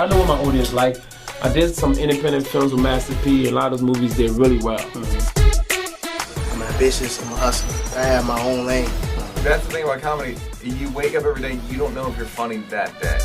I know what my audience like. I did some independent films with Master P. A lot of those movies did really well. I'm ambitious. I'm a hustler. I have my own lane. That's the thing about comedy. You wake up every day, you don't know if you're funny that day.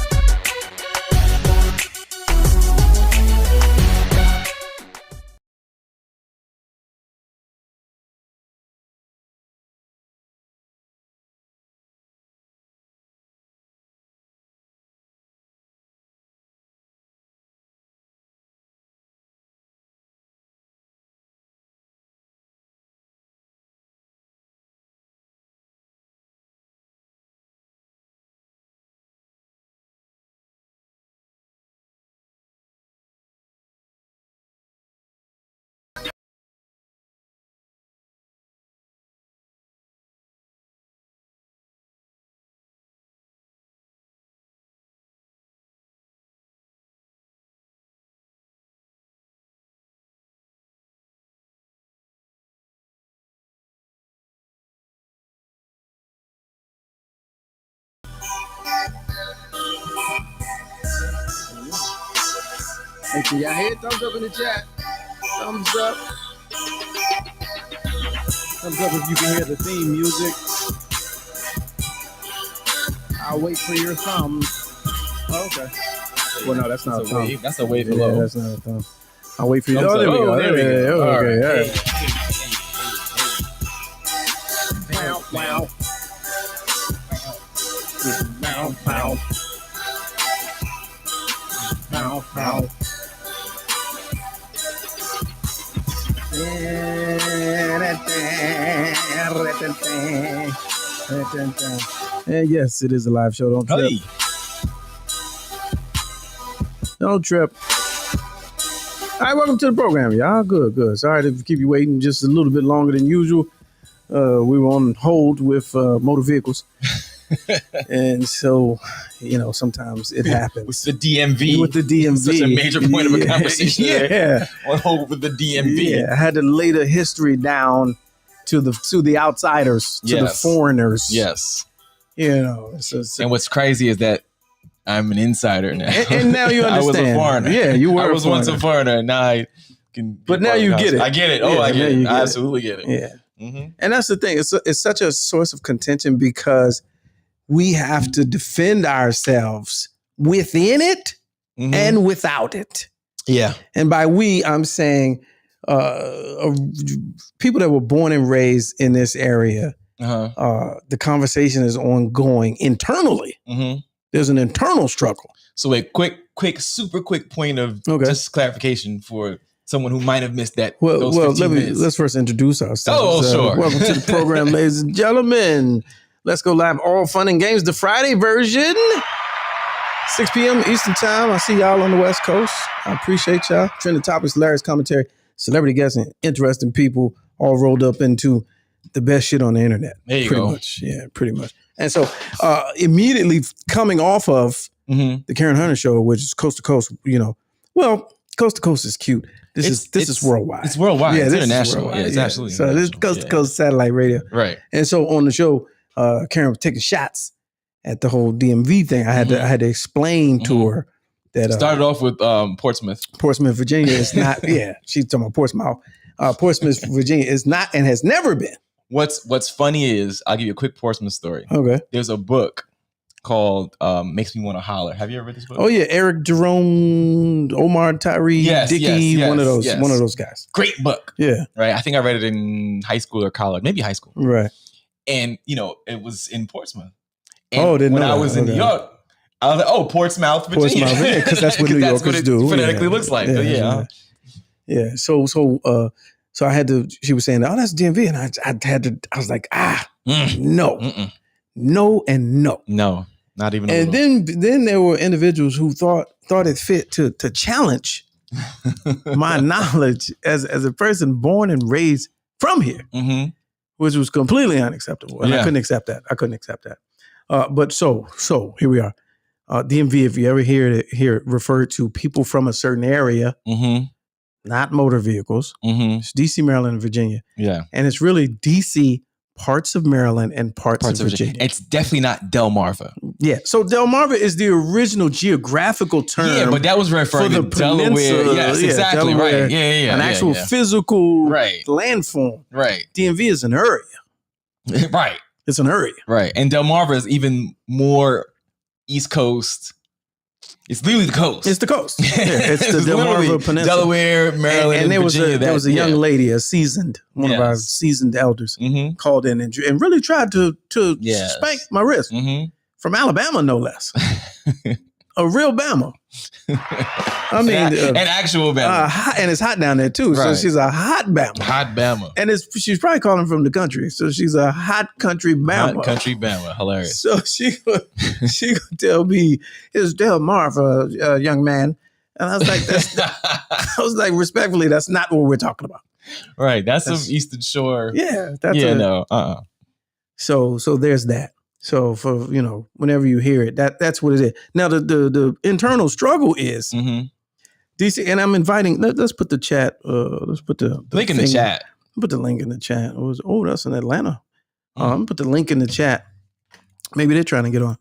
Hey, can y'all hear? Thumbs up in the chat. Thumbs up. Thumbs up if you can hear the theme music. I'll wait for your thumbs. Oh, okay. Well, no, that's not a thumb. That's a wave below. That's not a thumb. I'll wait for you. Oh, there we go. There we go. Okay, all right. Wow, wow. Bow, bow. Bow, bow. And yes, it is a live show. Don't trip. Don't trip. All right, welcome to the program, y'all. Good. Sorry to keep you waiting just a little bit longer than usual. We were on hold with motor vehicles. And so, sometimes it happens. With the DMV. With the DMV. Such a major point of a conversation there. On hold with the DMV. Yeah, I had to lay the history down to the outsiders, to the foreigners. Yes. And what's crazy is that I'm an insider now. And now you understand. I was a foreigner. Yeah, you were. I was once a foreigner. Now I can. But now you get it. I get it. Oh, I get it. I absolutely get it. Yeah. Mm-hmm. And that's the thing. It's such a source of contention because we have to defend ourselves within it and without it. Yeah. And by we, I'm saying people that were born and raised in this area. The conversation is ongoing internally. Mm-hmm. There's an internal struggle. So a super quick point of just clarification for someone who might have missed that. Let's first introduce ourselves. Oh, sure. Welcome to the program, ladies and gentlemen. Let's Go Live, all fun and games, the Friday version. 6 p.m. Eastern time. I see y'all on the West Coast. I appreciate y'all. Trending topics, hilarious commentary, celebrity guests, and interesting people all rolled up into the best shit on the internet. There you go. Pretty much. Yeah, pretty much. And so immediately coming off of the Karen Hunter show, which is coast to coast, coast to coast is cute. This is worldwide. It's worldwide. It's international. Yeah, it's absolutely. So this is coast to coast satellite radio. Right. And so on the show, Karen was taking shots at the whole DMV thing. I had to explain to her that started off with Portsmouth. Portsmouth, Virginia is not. Yeah, she's talking about Portsmouth. Portsmouth, Virginia is not and has never been. What's funny is I'll give you a quick Portsmouth story. Okay. There's a book called Makes Me Want to Holler. Have you ever read this book? Oh yeah, Eric Jerome, Omar Tyree, Dickey, one of those guys. Great book. Yeah. Right. I think I read it in high school or college, maybe high school. Right. And it was in Portsmouth. And didn't when know I was in New York, I was like, oh, Portsmouth, Virginia. Portsmouth, because that's what New Yorkers do. Phonetically looks like. Yeah. So I had to. She was saying, "Oh, that's DMV," and I had to. I was like, no, no, and no, not even. And then there were individuals who thought it fit to challenge my knowledge as a person born and raised from here, which was completely unacceptable, and I couldn't accept that. But so here we are. DMV, if you ever hear it referred to people from a certain area. Not motor vehicles. It's DC, Maryland, and Virginia. Yeah. And it's really DC parts of Maryland, and parts of Virginia. It's definitely not Delmarva. Yeah. So Delmarva is the original geographical term. Yeah, but that was referring to Delaware. Yes, exactly. Delaware, right. Yeah. An actual physical landform. Right. DMV is an area. Right. It's an area. Right. And Delmarva is even more East Coast. It's literally the coast. It's the coast. Yeah, it's the Delmarva Peninsula. Delaware, Maryland, and there Virginia. Was a young lady, one of our seasoned elders, called in and really tried to spank my wrist. From Alabama, no less. A real Bama. I mean, an actual Bama. And it's hot down there too. Right. So she's a hot Bama. Hot Bama. And she's probably calling from the country. So she's a hot country Bama. Hot country Bama. Hilarious. So she gonna tell me, it's Delmarva, young man. And I was like, respectfully, that's not what we're talking about. Right. That's some Eastern Shore. Yeah. So there's that. So for, whenever you hear it, that's what it is. Now the internal struggle is DC, and I'm inviting, let's put the chat, let's put the link in the chat. Put the link in the chat. That's in Atlanta. I'm gonna put the link in the chat. Maybe they're trying to get on.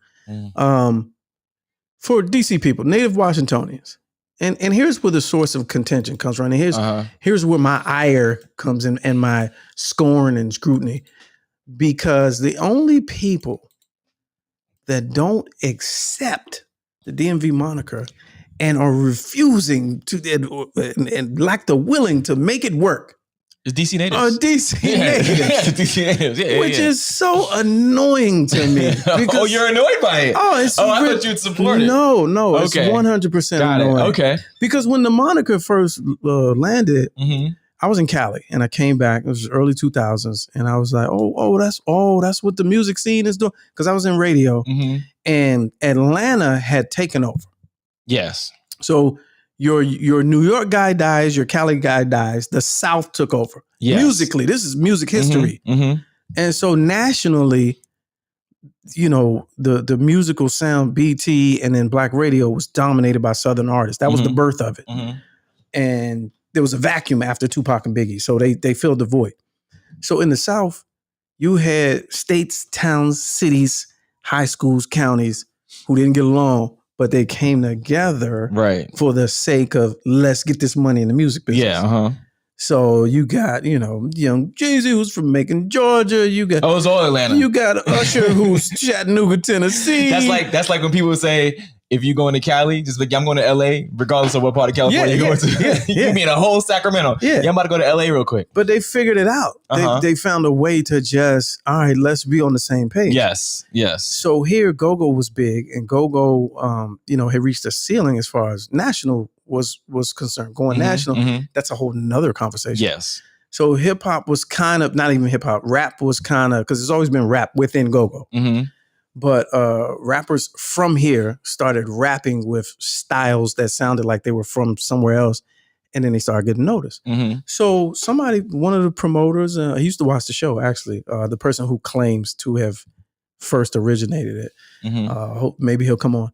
For DC people, native Washingtonians. And here's where the source of contention comes from. And here's where my ire comes in and my scorn and scrutiny. Because the only people that don't accept the DMV moniker and are refusing to and lack the willing to make it work is DC natives. DC natives. DC natives. Which is so annoying to me. Because, you're annoyed by it. I thought you'd support it. No, it's 100% annoying. Okay. Because when the moniker first landed, I was in Cali and I came back. It was early 2000s, and I was like, that's what the music scene is doing. Because I was in radio, and Atlanta had taken over. Yes. So your New York guy dies, your Cali guy dies. The South took over. Yes. Musically, this is music history, and so nationally, the musical sound, BT, and then Black radio was dominated by Southern artists. That was the birth of it, and there was a vacuum after Tupac and Biggie. So they filled the void. So in the South, you had states, towns, cities, high schools, counties who didn't get along, but they came together for the sake of, let's get this money in the music business. Yeah. So you got, young Jay-Z who's from Macon, Georgia. You got it's all Atlanta. You got Usher who's Chattanooga, Tennessee. That's like when people say, if you going to Cali, just like, I'm going to LA, regardless of what part of California you're going to. You mean a whole Sacramento. Yeah, I'm about to go to LA real quick. But they figured it out. They found a way to just, all right, let's be on the same page. Yes. So here, Go-Go was big, and Go-Go, had reached a ceiling as far as national was concerned. Going national, that's a whole nother conversation. Yes. So hip hop was kind of, not even hip hop, rap was kind of, because there's always been rap within Go-Go. But rappers from here started rapping with styles that sounded like they were from somewhere else. And then they started getting noticed. So one of the promoters, he used to watch the show, actually, the person who claims to have first originated it. Maybe he'll come on.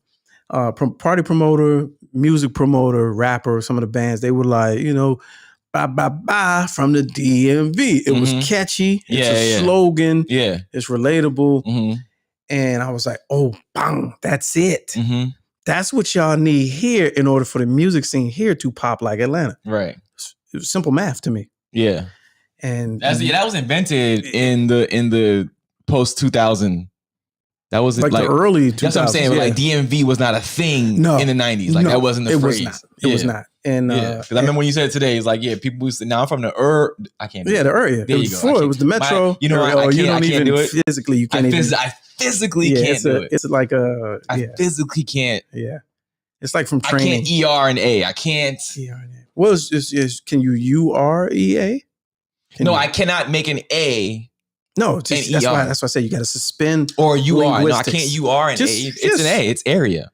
Party promoter, music promoter, rapper, some of the bands, they were like, bye, bye, bye from the DMV. It was catchy. It's a slogan. Yeah. It's relatable. And I was like, oh, bang, that's it. That's what y'all need here in order for the music scene here to pop like Atlanta. Right. It was simple math to me. Yeah. And that was invented in the post 2000. That was like the early 2000s. That's what I'm saying. Like DMV was not a thing in the 90s. Like that wasn't the phrase. It was not. And because I remember when you said it today, it's like, people used to, now I'm from the I can't do it. The area. There you go. Before it was the metro. I can't do it. Physically, you can't even. I physically can't do it. It's like I physically can't. Yeah. It's like from training. I can't ER and A. I can't. ER and A. Well, can you UREA? No, I cannot make an A. No, that's why I say you got to suspend. Or UR. No, I can't UR and A. It's an A. It's area.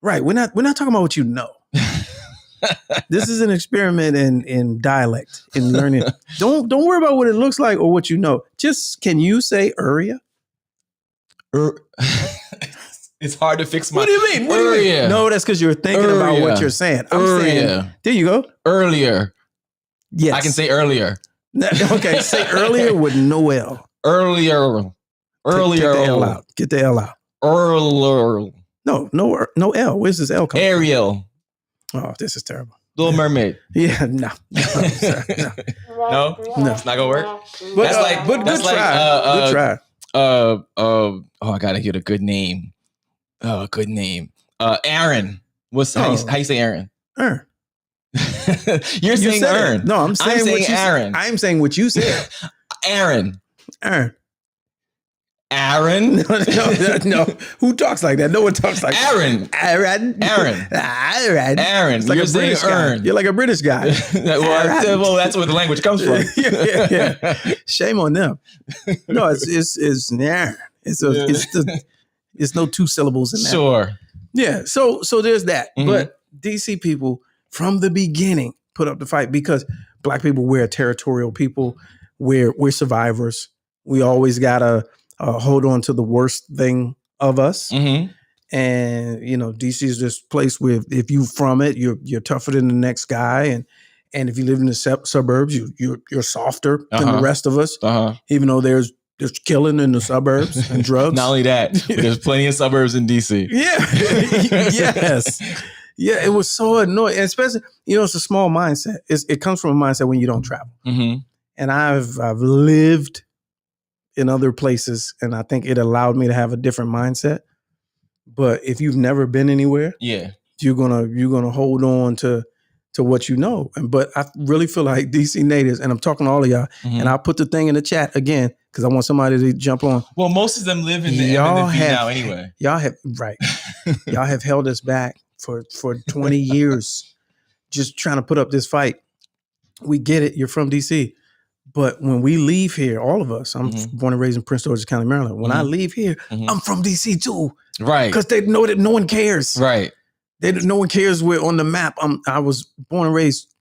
Right. We're not talking about what you know. This is an experiment in dialect, in learning. Don't worry about what it looks like or what you know. Just, can you say area? It's hard to fix my. What do you mean? No, that's because you're thinking about what you're saying. I'm saying. There you go. Earlier. Yes. I can say earlier. Okay, say earlier with no L. Early. Take the L out. Get the L out. Early. No L. Where's this L coming? Ariel. Oh, this is terrible. Little Mermaid. Yeah, no. Sorry, No, it's not gonna work. But, That's like, good that's like, try. oh, I gotta get a good name. Oh, good name. Aaron. How you say Aaron? Aaron. You're saying Aaron. No, I'm saying what you Aaron. I'm saying what you said. Aaron. No. Who talks like that? No one talks like Aaron. Aaron. It's like You're a British guy. You're like a British guy. well, that's where the language comes from. yeah. Shame on them. No, it's Aaron. It's no two syllables in that. Sure. Yeah. So there's that. Mm-hmm. But DC people from the beginning put up the fight because Black people, we're territorial people. We're survivors. We always gotta hold on to the worst thing of us. Mm-hmm. And DC is this place where if you from it, you're tougher than the next guy, and if you live in the suburbs, you're softer than the rest of us. Even though there's killing in the suburbs and drugs. Not only that, but there's plenty of suburbs in DC. Yeah. Yes. Yeah, it was so annoying, and especially it's a small mindset. It comes from a mindset when you don't travel. Mm-hmm. And I've lived in other places, and I think it allowed me to have a different mindset. But if you've never been anywhere, you're gonna hold on to what you know. But I really feel like DC natives, and I'm talking to all of y'all, and I'll put the thing in the chat again because I want somebody to jump on. Well, most of them live in the MNFD now anyway. Y'all have held us back for 20 years, just trying to put up this fight. We get it. You're from DC. But when we leave here, all of us, I'm born and raised in Prince George's County, Maryland. When I leave here, I'm from DC too. Right. Because they know that no one cares. Right. No one cares where on the map. I was born and raised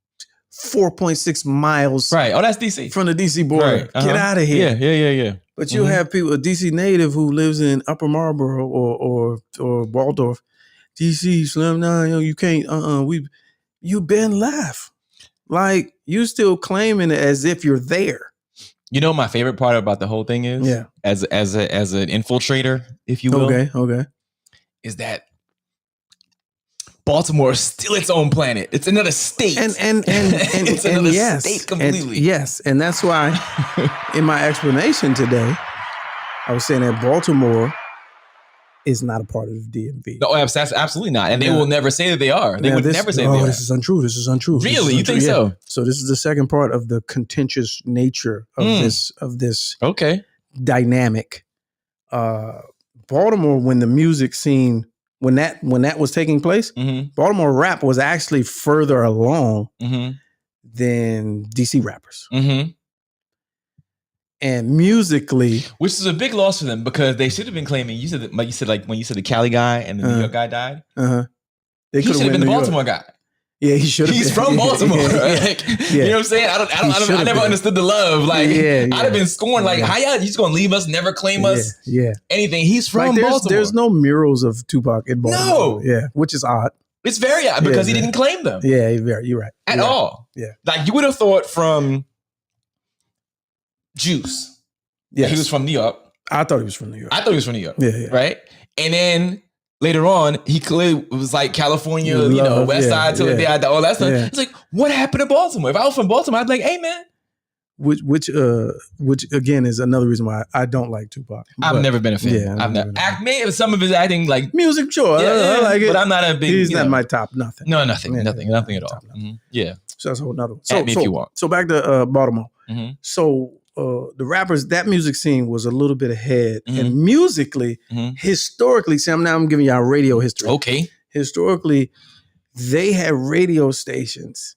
4.6 miles. Right. Oh, that's DC. From the DC border. Right. Get out of here. Yeah. But you have people, a DC native who lives in Upper Marlboro or Waldorf. DC, Slim, no, you can't, you've been left. Like, you still claiming it as if you're there. You know, my favorite part about the whole thing is, as an infiltrator, if you will, okay, is that Baltimore is still its own planet. It's another state, and it's another state completely. And that's why in my explanation today, I was saying that Baltimore is not a part of the DMV. No, absolutely not. And they will never say that they are. They would never say they are. This is untrue. Really? You think so? So this is the second part of the contentious nature of this dynamic. Baltimore, when the music scene, when that was taking place, Baltimore rap was actually further along than DC rappers. And musically, which is a big loss for them because they should have been claiming. You said when you said the Cali guy and the New York guy died. He should have been the Baltimore guy. Yeah, he should have. He's from Baltimore. You know what I'm saying? I never understood the love. Like, I'd have been scorned. Like, how y'all just gonna leave us? Never claim us? Anything? He's from Baltimore. There's no murals of Tupac in Baltimore. No. Which is odd. It's very odd because he didn't claim them. Yeah, you're right. At all. Yeah. Like you would have thought from Juice. Yeah, he was from New York. I thought he was from New York. Yeah. Right? And then later on, he clearly was like California, West Side till the day I died, all that stuff. It's like, what happened to Baltimore? If I was from Baltimore, I'd be like, hey man. Which again is another reason why I don't like Tupac. I've never been a fan. Yeah, I've never. Some of his acting, like music, sure, I like it, but I'm not a big. He's not my top nothing. No, nothing at all. Yeah. So that's a whole nother one. So, if you want. So back to Baltimore. So the rappers, that music scene was a little bit ahead, and musically, historically, I'm giving y'all radio history. Okay. Historically, they had radio stations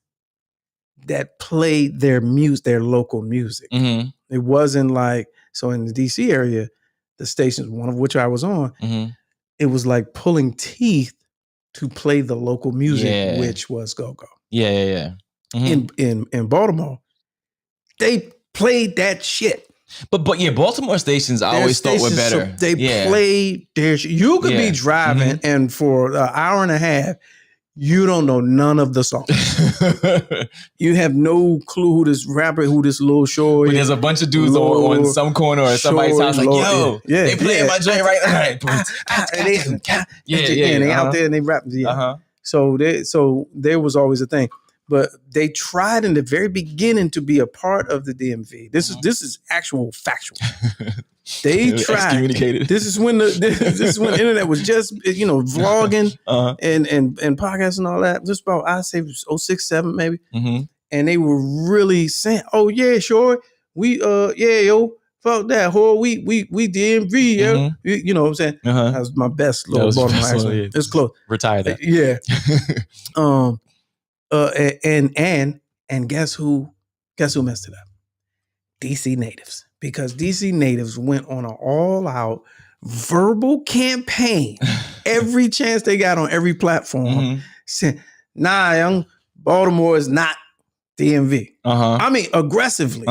that played their local music. It wasn't like, so in the DC area, the stations, one of which I was on, it was like pulling teeth to play the local music, which was go-go. Yeah. In Baltimore, they played that shit. But Baltimore stations I always thought were better. So they played their shit. You could be driving and for an hour and a half, You don't know none of the songs. You have no clue who this rapper, who this Lil Short. But there's a bunch of dudes on some corner or somebody's house like, yo, they playing my joint right now. And they out there and they rap. Yeah. So there was always a thing. But they tried in the very beginning to be a part of the DMV. This is actual factual. They tried. This is when the internet was just vlogging and podcasts and all that. Just about I'd say 06, 07 maybe. And they were really saying, "Oh yeah, sure, we fuck that whore, we DMV, yeah." You know what I'm saying? That was my best little Baltimore accent. It's close. Retire that. Yeah. And guess who messed it up? DC natives. Because DC natives went on an all-out verbal campaign every chance they got on every platform, saying, "Nah, young, Baltimore is not DMV." I mean, aggressively.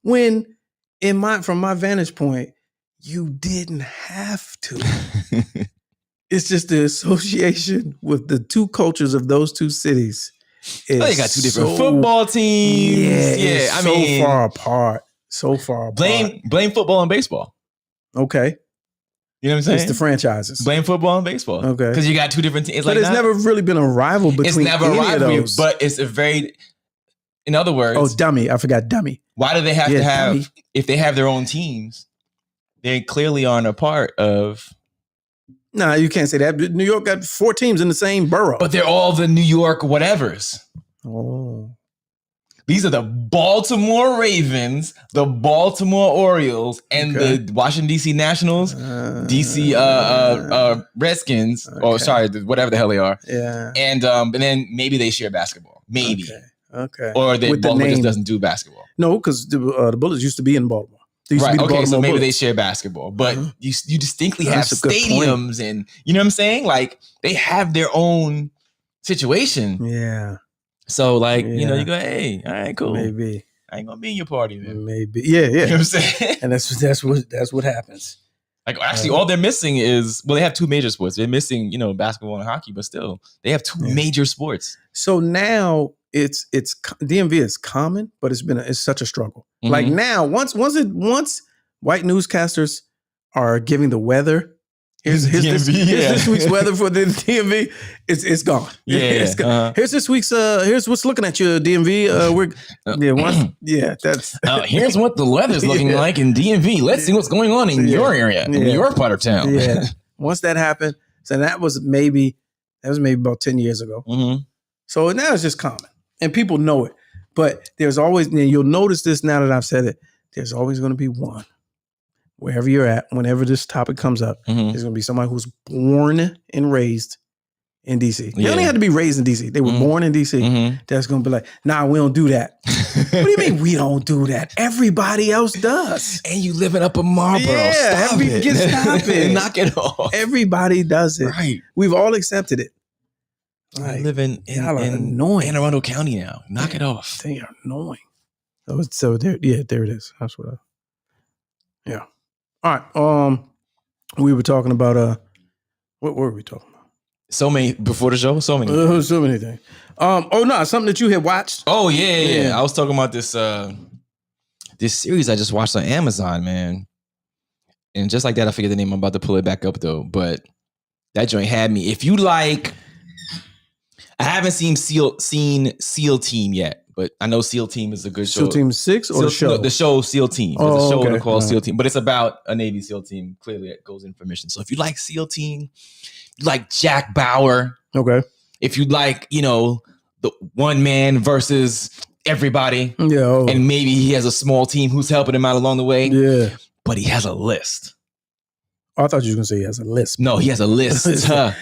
When from my vantage point, you didn't have to. It's just the association with the two cultures of those two cities. They got two different football teams. Yeah, I mean, so far apart. So far apart. Blame football and baseball. Okay. You know what I'm saying? It's the franchises. Blame football and baseball. Okay. Because you got two different teams. But it's never really been a rival between any of those. But it's a very, in other words. Oh, dummy. I forgot dummy. Why do they have to have, dummy. If they have their own teams, they clearly aren't a part of. No, you can't say that. New York got 4 teams in the same borough. But they're all the New York whatevers. Oh. These are the Baltimore Ravens, the Baltimore Orioles, and the Washington, D.C. Nationals, D.C. Redskins, or sorry, whatever the hell they are. Yeah. And then maybe they share basketball. Maybe. Okay. Or Baltimore just doesn't do basketball. No, because the Bullets used to be in Baltimore. Right. Okay. So maybe they share basketball, but you distinctly have stadiums, and you know what I'm saying? Like they have their own situation. Yeah. So like you know, you go, hey, all right, cool. Maybe I ain't gonna be in your party, man. Maybe. Yeah. You know what I'm saying? And that's what happens. Like actually, all they're missing is they have 2 major sports. They're missing basketball and hockey, but still they have 2 major sports. So now it's DMV is common, but it's such a struggle. Like now, once white newscasters are giving the weather, here's this week's weather for the DMV. It's gone. Yeah, it's gone. Here's this week's. Here's what's looking at you, DMV. That's. Here's what the weather's looking like in DMV. Let's see what's going on in your area, in your part of town. Yeah. Once that happened, so that was maybe about 10 years ago. So now it's just common. And people know it. But there's always, and you'll notice this now that I've said it, there's always going to be one. Wherever you're at, whenever this topic comes up, there's going to be somebody who's born and raised in D.C. They only had to be raised in D.C. They were born in D.C. That's going to be like, nah, we don't do that. What do you mean we don't do that? Everybody else does. And you living up a Marlboro. Yeah, stop it. Knock it off. Everybody does it. Right. We've all accepted it. I live in Anne Arundel County now. Knock it off. They are annoying. So there it is. That's what yeah. All right. We were talking about what were we talking about? So many before the show. So many. So many things. Something that you had watched. Oh yeah. I was talking about this this series I just watched on Amazon, man. And just like that, I forget the name. I'm about to pull it back up though. But that joint had me. If you like. I haven't seen SEAL Team yet, but I know SEAL Team is a good show. SEAL Team 6 or the show? No, the show SEAL Team. There's a show called SEAL Team, but it's about a Navy SEAL team. Clearly, it goes in for mission. So if you like SEAL Team, you like Jack Bauer. Okay. If you like, the one man versus everybody. Yeah. And maybe he has a small team who's helping him out along the way. Yeah. But he has a list. I thought you were going to say he has a list. No, he has a list. And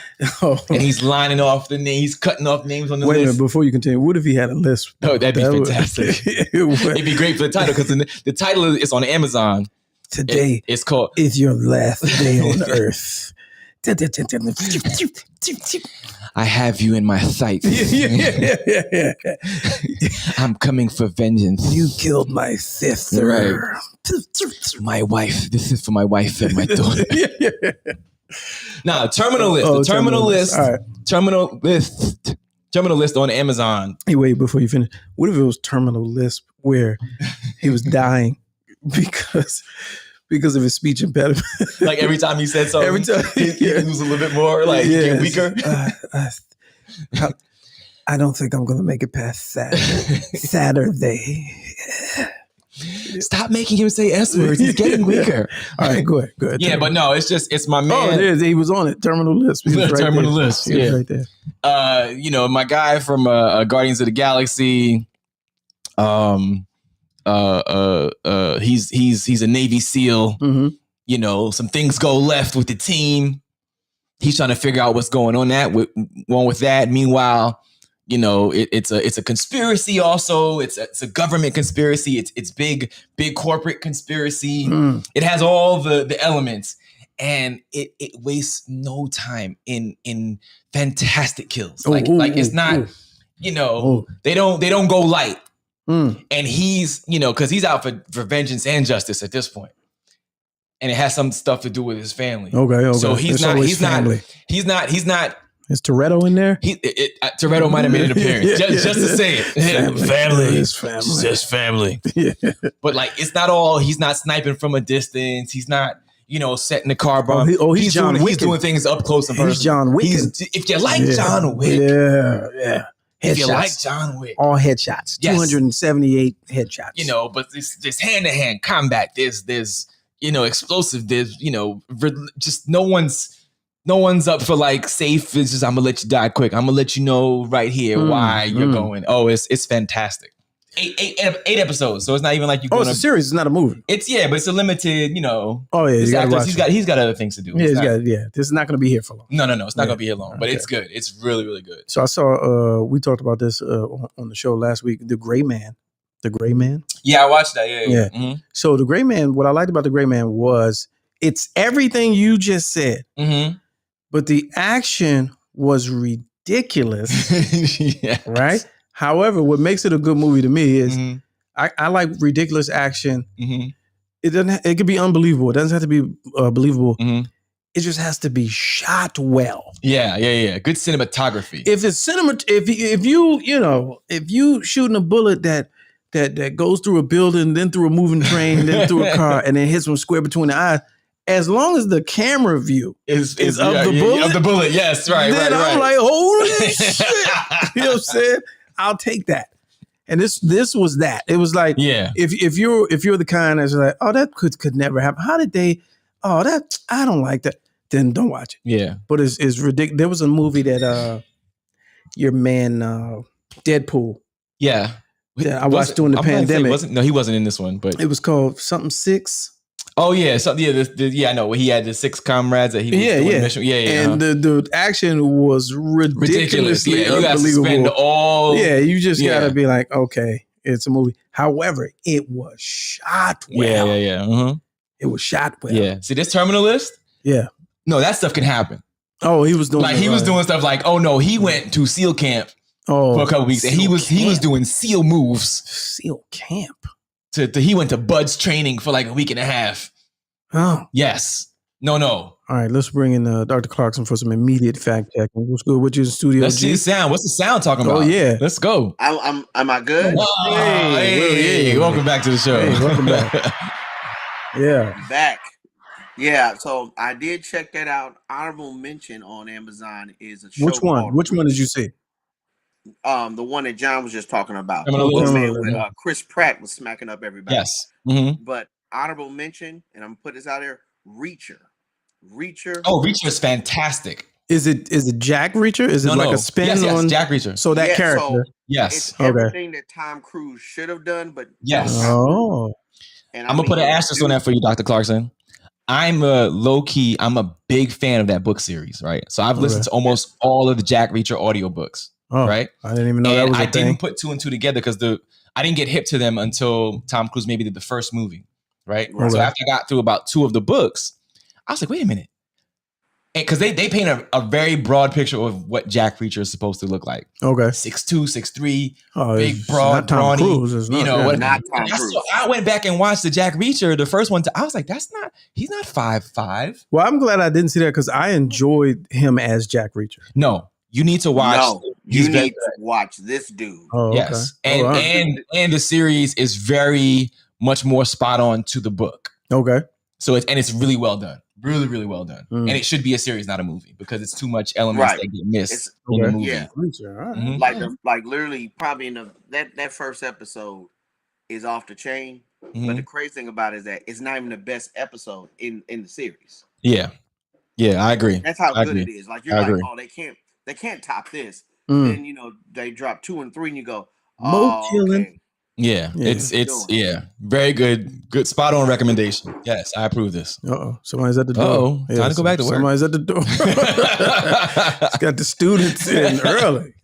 he's lining off the names. He's cutting off names on the list. Wait a minute, before you continue, what if he had a list? Oh, that'd be fantastic. It'd be great for the title because the title is on Amazon. Today it's called is your last day on earth. I have you in my sights. Yeah. I'm coming for vengeance. You killed my sister. Right. My wife. This is for my wife and my daughter. Nah, Terminal List. Oh, The Terminal List. All right. Terminal List on Amazon. Hey, wait, before you finish. What if it was Terminal List where he was dying because of his speech impediment? Like every time he said something, Every time he was a little bit more like get weaker. I don't think I'm going to make it past Saturday. Stop making him say S words. He's getting weaker. All right, go ahead. Yeah, but no, it's my man. Oh, it is. He was on it. Terminal List. He was right Terminal there. List. He was Yeah, right there. My guy from Guardians of the Galaxy. He's a Navy SEAL. Mm-hmm. Some things go left with the team. He's trying to figure out what's going on with that. Meanwhile, it's a conspiracy. Also, it's a government conspiracy. It's big corporate conspiracy. It has all the elements, and it wastes no time in fantastic kills. It's not. They don't go light. And he's, because he's out for vengeance and justice at this point. And it has some stuff to do with his family. Okay. So he's not. Is Toretto in there? Toretto might have made an appearance just to say it. Family. It's just family. Yeah. But he's not sniping from a distance. He's not, setting the car bomb. He's John Wick. He's doing things up close and personal. He's John Wick. If you like John Wick. Yeah. If Headshots. you like John Wick. All headshots. Yes. 278 headshots. But this hand-to-hand combat, there's explosive, there's, just no one's up for safe. It's just, I'm gonna let you die quick. I'm gonna let you know right here why you're going. Oh, it's fantastic. Eight episodes, so it's not even like you. Oh, it's a series. It's not a movie. But it's a limited. Oh yeah, you gotta watch he's got other things to do. This is not going to be here for long. No, it's not going to be here long. But it's good. It's really, really good. So I saw. We talked about this on the show last week. The Gray Man. Yeah, I watched that. Yeah. Mm-hmm. So the Gray Man. What I liked about the Gray Man was it's everything you just said, but the action was ridiculous. Yes. Right. However, what makes it a good movie to me is I like ridiculous action. It doesn't. It could be unbelievable. It doesn't have to be believable. It just has to be shot well. Yeah. Good cinematography. If it's if you shooting a bullet that goes through a building, then through a moving train, then through a car, and then hits them square between the eyes. As long as the camera view is of the bullet, yes, right. Then I'm like, holy shit! You know what I'm saying? I'll take that. And this was that. It was like, if you're the kind that's like, oh, that could never happen. How did they? Oh, that I don't like that. Then don't watch it. Yeah. But it's ridiculous. There was a movie that your man Deadpool. Yeah. That I watched during the pandemic. He wasn't in this one, but it was called something 6. Oh yeah, I know. He had the 6 comrades that he was doing the mission. And the action was ridiculously unbelievable. You you just gotta be like, okay, it's a movie. However, it was shot well. It was shot well. Yeah. See this Terminal List? Yeah. No, that stuff can happen. Oh, he was doing was doing stuff like, oh no, he went to SEAL camp for a couple weeks, and he was doing SEAL moves. SEAL camp. He went to Bud's training for a week and a half. Oh. Yes. No. All right, let's bring in Dr. Clarkson for some immediate fact checking. What's good with you in the studio? Let's see the sound. What's the sound talking about? Oh, yeah. Let's go. Am I good? Oh, hey. Welcome back to the show. Hey, welcome back. Yeah. Back. Yeah, so I did check that out. Honorable mention on Amazon is a show. Which one? Which one did you see? The one that John was just talking about. Chris Pratt was smacking up everybody. Yes. But honorable mention, and I'm gonna put this out there, Reacher. Oh, Reacher is fantastic. Is it Jack Reacher? Is it a spin on Jack Reacher? So that character. So yes. It's everything that Tom Cruise should have done, but yes. Oh. And I'm gonna put an asterisk on that for you, Dr. Clarkson. I'm a big fan of that book series, right? So I've listened to almost all of the Jack Reacher audiobooks. Oh, right. I didn't even know that was a thing. I didn't put 2 and 2 together because I didn't get hip to them until Tom Cruise maybe did the first movie, right? So after I got through about 2 of the books, I was like, wait a minute. because they paint a very broad picture of what Jack Reacher is supposed to look like. Okay. 6'2", 6'3", Oh, big, broad, brawny. You know, not Tom Cruise. So I went back and watched the Jack Reacher, the first one. I was like, he's not 5'5". Well, I'm glad I didn't see that because I enjoyed him as Jack Reacher. No, you need to watch. No, you need to watch this dude. Oh, yes, okay. and the series is very much more spot on to the book. Okay. So it's really well done. Really, really well done. And it should be a series, not a movie, because it's too much elements that get missed in the movie. Yeah. Mm-hmm. Like literally probably in that first episode is off the chain. But the crazy thing about it is that it's not even the best episode in the series. Yeah. Yeah, I agree. That's how good it is. Like you're like, oh, they can't top this. Then they drop 2 and 3 and you go, okay. Yeah, it's very good spot on recommendation. Yes, I approve this. Somebody's at the door. Time to go back to work. Somebody's at the door. It's got the students in early.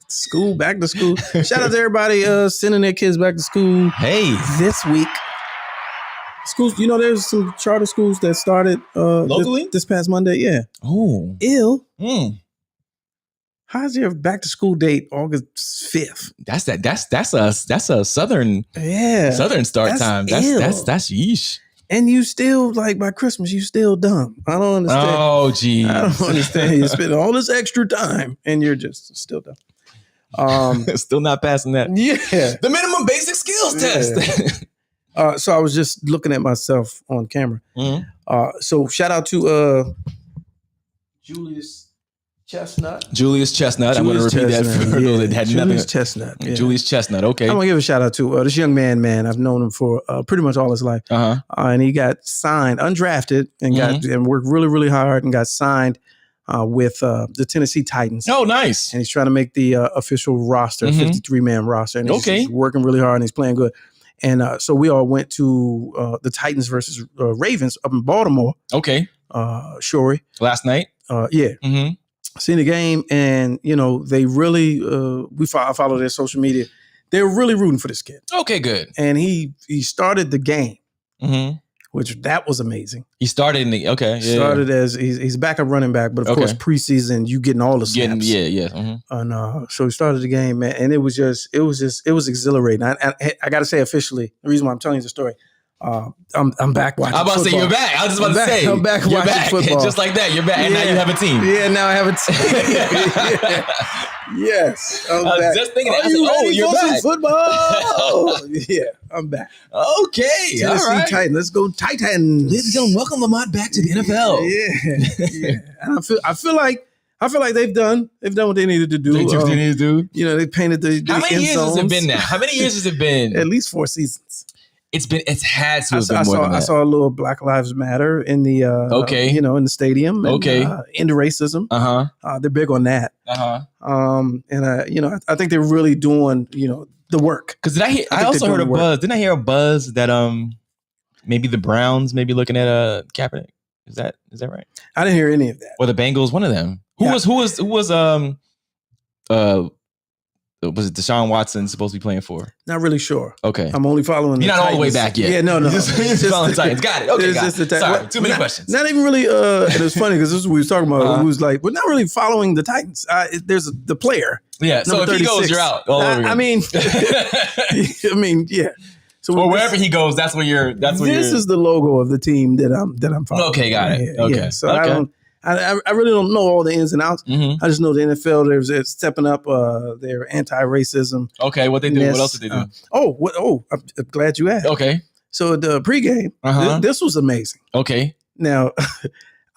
Back to school. Shout out to everybody sending their kids back to school. Hey, this week. Schools, there's some charter schools that started locally this past Monday. Yeah. Oh, ill. How's your back to school date? August 5th. That's a southern start time. That's yeesh. And you still by Christmas you still dumb. I don't understand. Oh geez. I don't understand. You spend all this extra time and you're just still dumb. Still not passing that. Yeah. The minimum basic skills test. So I was just looking at myself on camera. So shout out to Julius Chestnut. I'm going to repeat that for those that had nothing. Julius Chestnut. Yeah. Julius Chestnut. Okay. I'm going to give a shout out to this young man. I've known him for pretty much all his life. And he got signed, undrafted, and worked really, really hard and got signed with the Tennessee Titans. Oh, nice. And he's trying to make the official roster, 53-man roster. And he's working really hard and he's playing good. And so we all went to the Titans versus Ravens up in Baltimore. Okay. Shorey. Last night? Yeah. Seen the game, and they really I follow their social media. They're really rooting for this kid. Okay, good. And he started the game, which that was amazing. He started in the started as he's backup running back, but of course preseason you getting all the snaps. And so he started the game, man, and it was exhilarating. I got to say officially, the reason why I'm telling you the story. I'm back watching. I'm about to say you're back. I was just about to say I'm back watching football. Just like that, you're back, and now you have a team. Yeah, now I have a team. Yes, I'm I was back. just thinking, You're back. Football. Yeah, I'm back. Okay, Tennessee all right. Titans. Let's go Titans. Ladies and gentlemen, welcome Lamont back to the NFL. Yeah. And I feel like they've done what they needed to do. They did what they needed to do. They painted the How many years has it been now? How many years has it been? At least 4 seasons. It's had to have been more than that. I saw a little Black Lives Matter in the in the stadium. And, into racism. They're big on that. And I think they're really doing the work. Because I also heard a buzz. Didn't I hear a buzz that maybe the Browns may be looking at Kaepernick? Is that right? I didn't hear any of that. Or the Bengals, one of them. Who was was it Deshaun Watson supposed to be playing for? Not really sure. Okay. I'm only following the You're not Titans. all the way back yet. Yeah, no. Just following the Titans. Got it. Okay, got it. Sorry, too many questions. Not even really, and it's funny because this is what we was talking about. It was like, we're not really following the Titans. There's the player. Yeah, so if 36. He goes, you're out all over again. Yeah. So wherever he goes, that's where you're. This is the logo of the team that I'm following. Okay, got it. Okay. Yeah, so I really don't know all the ins and outs. I just know the NFL, they're stepping up their anti-racism. Okay, what they do? What else did they do? I'm glad you asked. Okay. So the pregame, this was amazing. Okay. Now,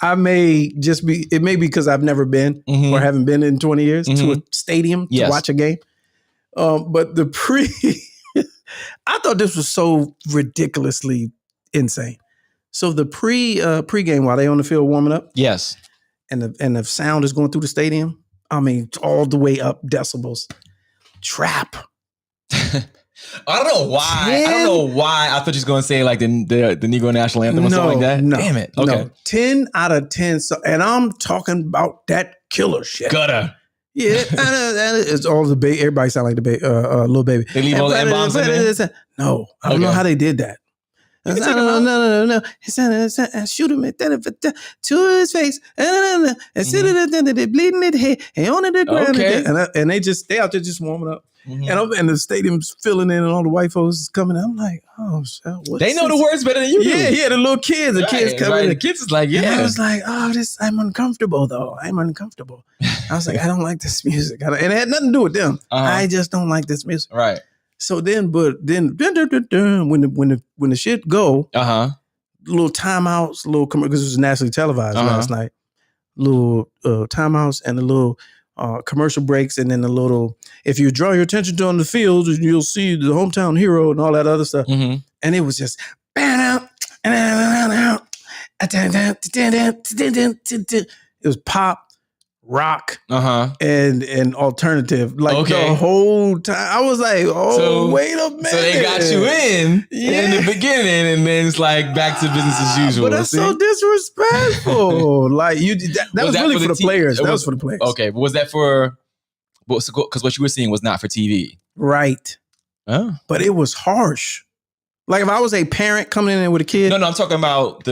it may be because I've never been or haven't been in 20 years to a stadium to watch a game. But the I thought this was so ridiculously insane. So the pregame while they on the field warming up, yes, and the sound is going through the stadium. I mean, all the way up decibels. Trap. I don't know why. I thought you was going to say like the Negro National Anthem or something like that. No, damn it. Okay, no. 10 out of 10. So, and I'm talking about that killer shit. Gutter. Yeah, it's all the baby. Everybody sound like the Lil Baby. They leave all the M-bombs in there? No, I don't know how they did that. I said, no. He said, I shoot him to his face. And they bleeding in the head. And on the ground. Okay. And they out there just warming up. And the stadium's filling in and all the white folks is coming. I'm like, oh, what They know the words better than you do. Yeah, the little kids. The kids coming in. The kids is like, And I was like, I'm uncomfortable though. I'm uncomfortable. I was like, I don't like this music. And it had nothing to do with them. I just don't like this music. Right. So then when the shit go, little timeouts, little because it was nationally televised last night, little timeouts and a little commercial breaks, and then a little. If you draw your attention to on the field, you'll see the hometown hero and all that other stuff. And it was just it was pop. Rock and alternative, like the whole time. I was like, wait a minute. So they got you in the beginning, and then it's like back to business as usual. But that's so disrespectful. Like that was really for the players. That was for the players. Okay, but was that for? Because what you were seeing was not for TV, right? But it was harsh. Like if I was a parent coming in with a kid. No, I'm talking about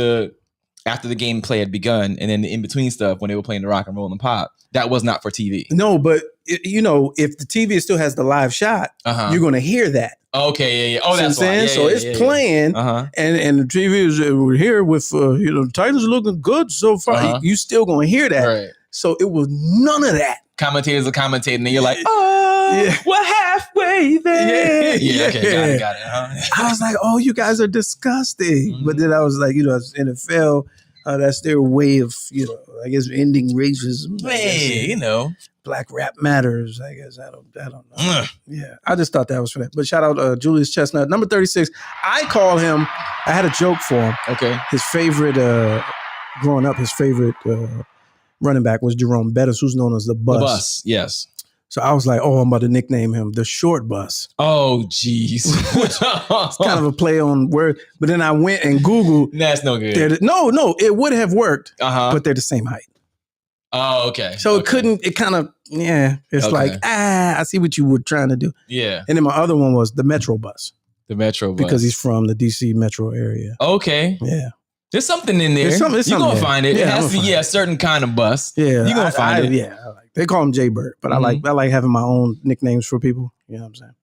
after the gameplay had begun, and then the in-between stuff when they were playing the rock and roll and pop, that was not for TV. No, but if the TV still has the live shot, you're going to hear that. Okay, yeah. Oh, that's what I'm saying. So it's playing, and the TV is we're here with the Titans are looking good so far. You still going to hear that. Right. So it was none of that. Commentators are commentating, and you're like, we're halfway there. Yeah, okay, got it. I was like, you guys are disgusting. But then I was like, as NFL, that's their way of, I guess ending racism. Hey, Black rap matters. I guess I don't know. Yeah, I just thought that was for that. But shout out Julius Chestnut, number 36. I call him. I had a joke for him. Okay, his favorite growing up, his favorite running back was Jerome Bettis, who's known as the Bus. The Bus, yes. So I was like, I'm about to nickname him the Short Bus. Oh, jeez. It's kind of a play on word. But then I went and Googled. That's no good. No, it would have worked, but they're the same height. Oh, okay. So it kind of, it's like, I see what you were trying to do. Yeah. And then my other one was the Metro Bus. The Metro Bus. Because he's from the DC metro area. Okay. Yeah. There's something in there. You're going to find it. It has to be a certain kind of bus. Yeah. You're going to find it. Yeah. They call him Jay Bird, but I like having my own nicknames for people. You know what I'm saying?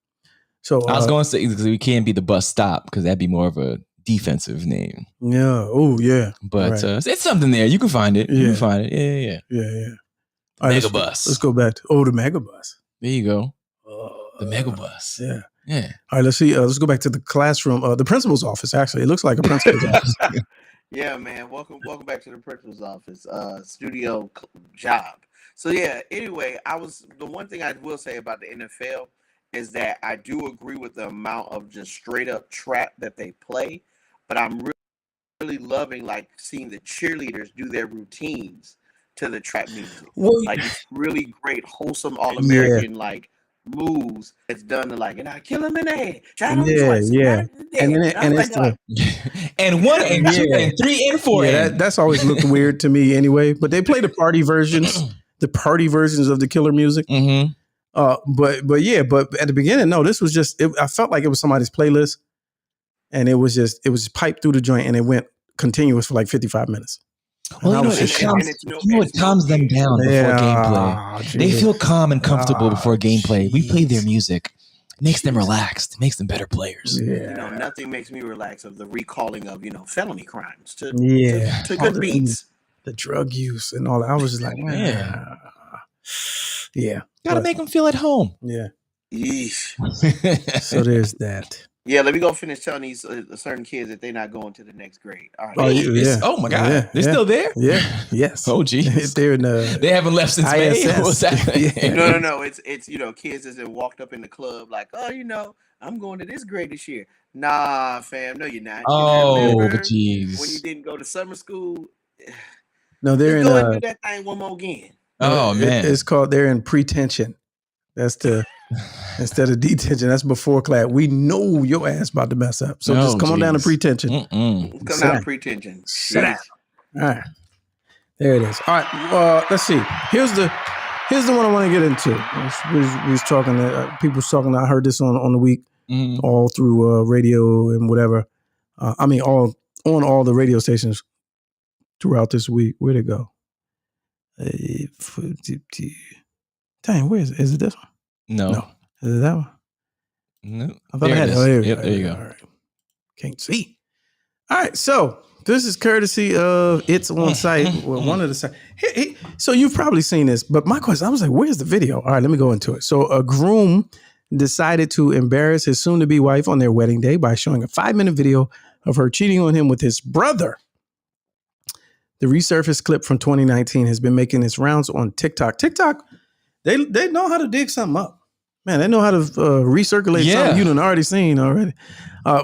So I was going to say, because we can't be the Bus Stop, because that'd be more of a defensive name. Yeah. Oh, yeah. But it's something there. You can find it. You can find it. Yeah. All right, Megabus. Let's go back to the Megabus. There you go. The Megabus. Yeah. All right, let's see. Let's go back to the classroom. The principal's office, actually. It looks like a principal's office. Yeah, man. Welcome back to the principal's office. Studio job. So anyway, the one thing I will say about the NFL is that I do agree with the amount of just straight up trap that they play, but I'm really loving like seeing the cheerleaders do their routines to the trap music. Like it's really great, wholesome, all American like moves that's done to like, and I kill him in the head, shot him twice, and it's and 1 and 2 and 3 and 4. Yeah, that's always looked weird to me anyway. But they play the party versions. The party versions of the killer music. But at the beginning, no, this was just, I felt like it was somebody's playlist, and it was piped through the joint, and it went continuous for like 55 minutes. Well, it calms them down before gameplay. They feel calm and comfortable before gameplay. We play their music. It makes them relaxed. It makes them better players. Yeah. Nothing makes me relax of the recalling of, felony crimes to good beats. The drug use and all that. I was just like, Gotta make them feel at home. Yeah. Yeesh. So there's that. Yeah, let me go finish telling these certain kids that they're not going to the next grade. All right. Oh my God. They're still there? Yeah. Yes. Oh, geez. They're in they haven't left since May. What's that? No. It's kids that walked up in the club like, I'm going to this grade this year. Nah, fam. No, you're not. Jeez. When you didn't go to summer school. No, they're in. Go and do that thing one more again. Oh man, it's called. They're in pretension. That's instead of detention. That's before class. We know your ass about to mess up, so just come on down to pretension. Come down to pretension. Sit down. All right, there it is. All right, let's see. Here's the one I want to get into. We was talking. People was talking. I heard this on the week, all through radio and whatever. on all the radio stations throughout this week. Where'd it go? Dang, where is it? Is it this one? No. Is it that one? No. I thought I had it. Oh, Yep, there you go. All right. Can't see. All right, so this is courtesy of It's On Site. Well, one of the sites. So you've probably seen this, but my question, I was like, where's the video? All right, let me go into it. So a groom decided to embarrass his soon-to-be wife on their wedding day by showing a 5-minute video of her cheating on him with his brother. The resurfaced clip from 2019 has been making its rounds on TikTok. TikTok, they know how to dig something up. Man, they know how to recirculate something you done already seen already.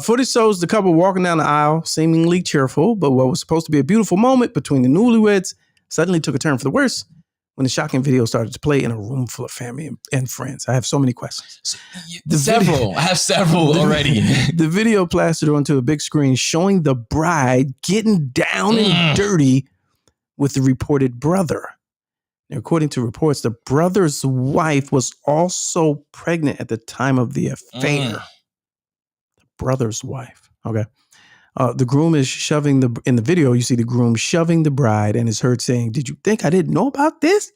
Footage shows the couple walking down the aisle, seemingly cheerful, but what was supposed to be a beautiful moment between the newlyweds suddenly took a turn for the worse when the shocking video started to play in a room full of family and friends. I have so many questions. I have several already. The video plastered onto a big screen showing the bride getting down and dirty with the reported brother. Now, according to reports, the brother's wife was also pregnant at the time of the affair. The brother's wife. Okay. The groom is shoving in the video, you see the groom shoving the bride and is heard saying, "Did you think I didn't know about this?"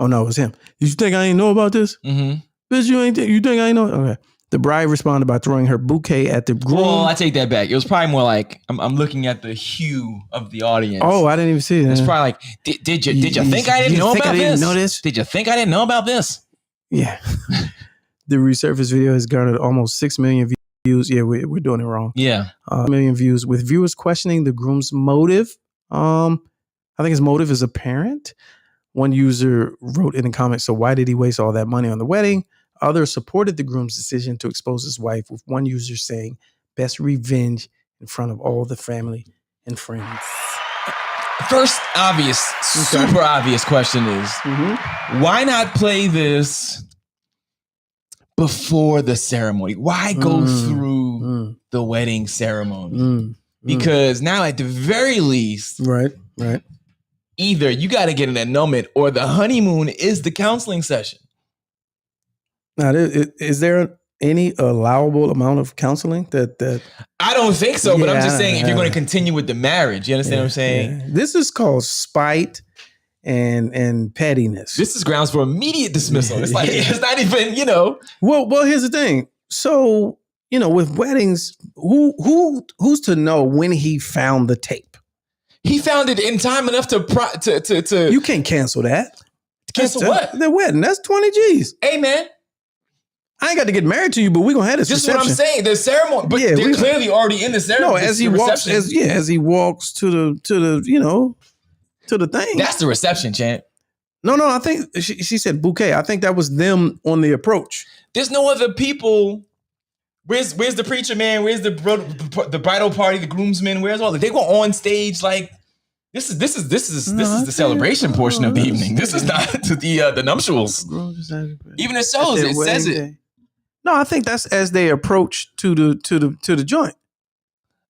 Oh, no, it was him. "Did you think I didn't know about this? Mm-hmm. Bitch, you think I ain't know?" Okay. The bride responded by throwing her bouquet at the groom. Well, I take that back. It was probably more like I'm looking at the hue of the audience. Oh, I didn't even see it. It's probably like, did you think I didn't know about this? Did you think I didn't know about this? Yeah. The resurfaced video has garnered almost 6 million views. Yeah, we're doing it wrong. Yeah. 1 million views with viewers questioning the groom's motive. I think his motive is apparent. One user wrote in the comments, "So why did he waste all that money on the wedding?" Others supported the groom's decision to expose his wife, with one user saying, "Best revenge in front of all the family and friends." First super obvious question is, why not play this before the ceremony? Why go through the wedding ceremony? Because now at the very least, right, either you got to get an annulment or the honeymoon is the counseling session. Now, is there any allowable amount of counseling that I don't think so, but I'm just saying if you're going to continue with the marriage, you understand what I'm saying? Yeah. This is called spite and pettiness. This is grounds for immediate dismissal. It's like it's not even, Well, here's the thing. So, with weddings, who's to know when he found the tape? He found it in time enough to You can't cancel that. Cancel what? The wedding. That's 20 G's. Hey, man. I ain't got to get married to you, but we're gonna have this Just reception. What I'm saying. The ceremony, but they're clearly already in the ceremony. No, as he walks to the thing. That's the reception, champ. No, I think she said bouquet. I think that was them on the approach. There's no other people. Where's the preacher man? Where's the bridal party? The groomsmen? Where's all they go on stage like? This is the celebration portion of the evening. This is not the nuptials. Even it shows it says it. No, I think that's as they approach to the joint.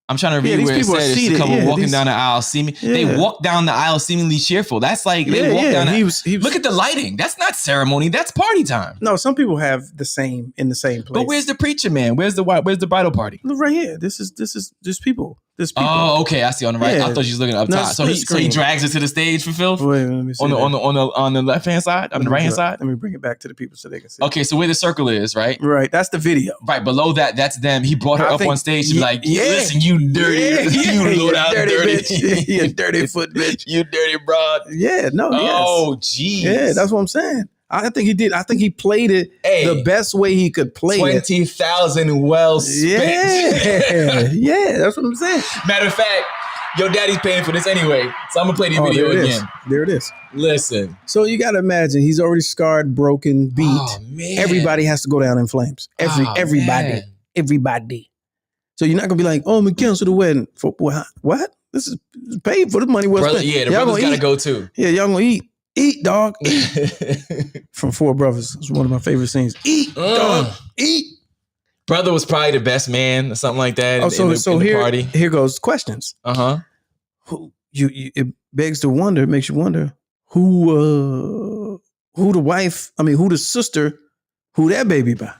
I'm trying to read where it said it's a couple walking down the aisle. They walk down the aisle seemingly cheerful. That's like they walk down. Look at the lighting. That's not ceremony. That's party time. No, some people have the same place. But where's the preacher man? Where's the bridal party? Look right here. This is people. Oh, okay. I see on the right. I thought she was looking up top. So he drags it to the stage for filth. Wait, let me see on the left hand side, on the right hand side. Let me bring it back to the people so they can see. Okay, so where the circle is, right? Right, that's the video. Right below that, that's them. He brought her up on stage to be like, "Listen, you dirty, you low down dirty, bitch. You dirty foot bitch, you dirty broad." Yeah, no. Oh, geez. Yeah, that's what I'm saying. I think he did. I think he played it the best way he could play 20,000 well spent. Yeah, that's what I'm saying. Matter of fact, your daddy's paying for this anyway, so I'm gonna play the video again. There it is. Listen. So you got to imagine he's already scarred, broken, beat. Oh, man. Everybody has to go down in flames. Everybody. So you're not gonna be like, "Oh, I'm gonna cancel the wedding." For what? This is paid for. The money was spent. Yeah, the brothers gotta go too. Yeah, y'all gonna eat. Eat, dog. Eat. From Four Brothers. It's one of my favorite scenes. Eat, dog. Eat. Brother was probably the best man or something like that. In the party. Here goes questions. It begs to wonder. It makes you wonder who the wife. I mean, who the sister? Who that baby by?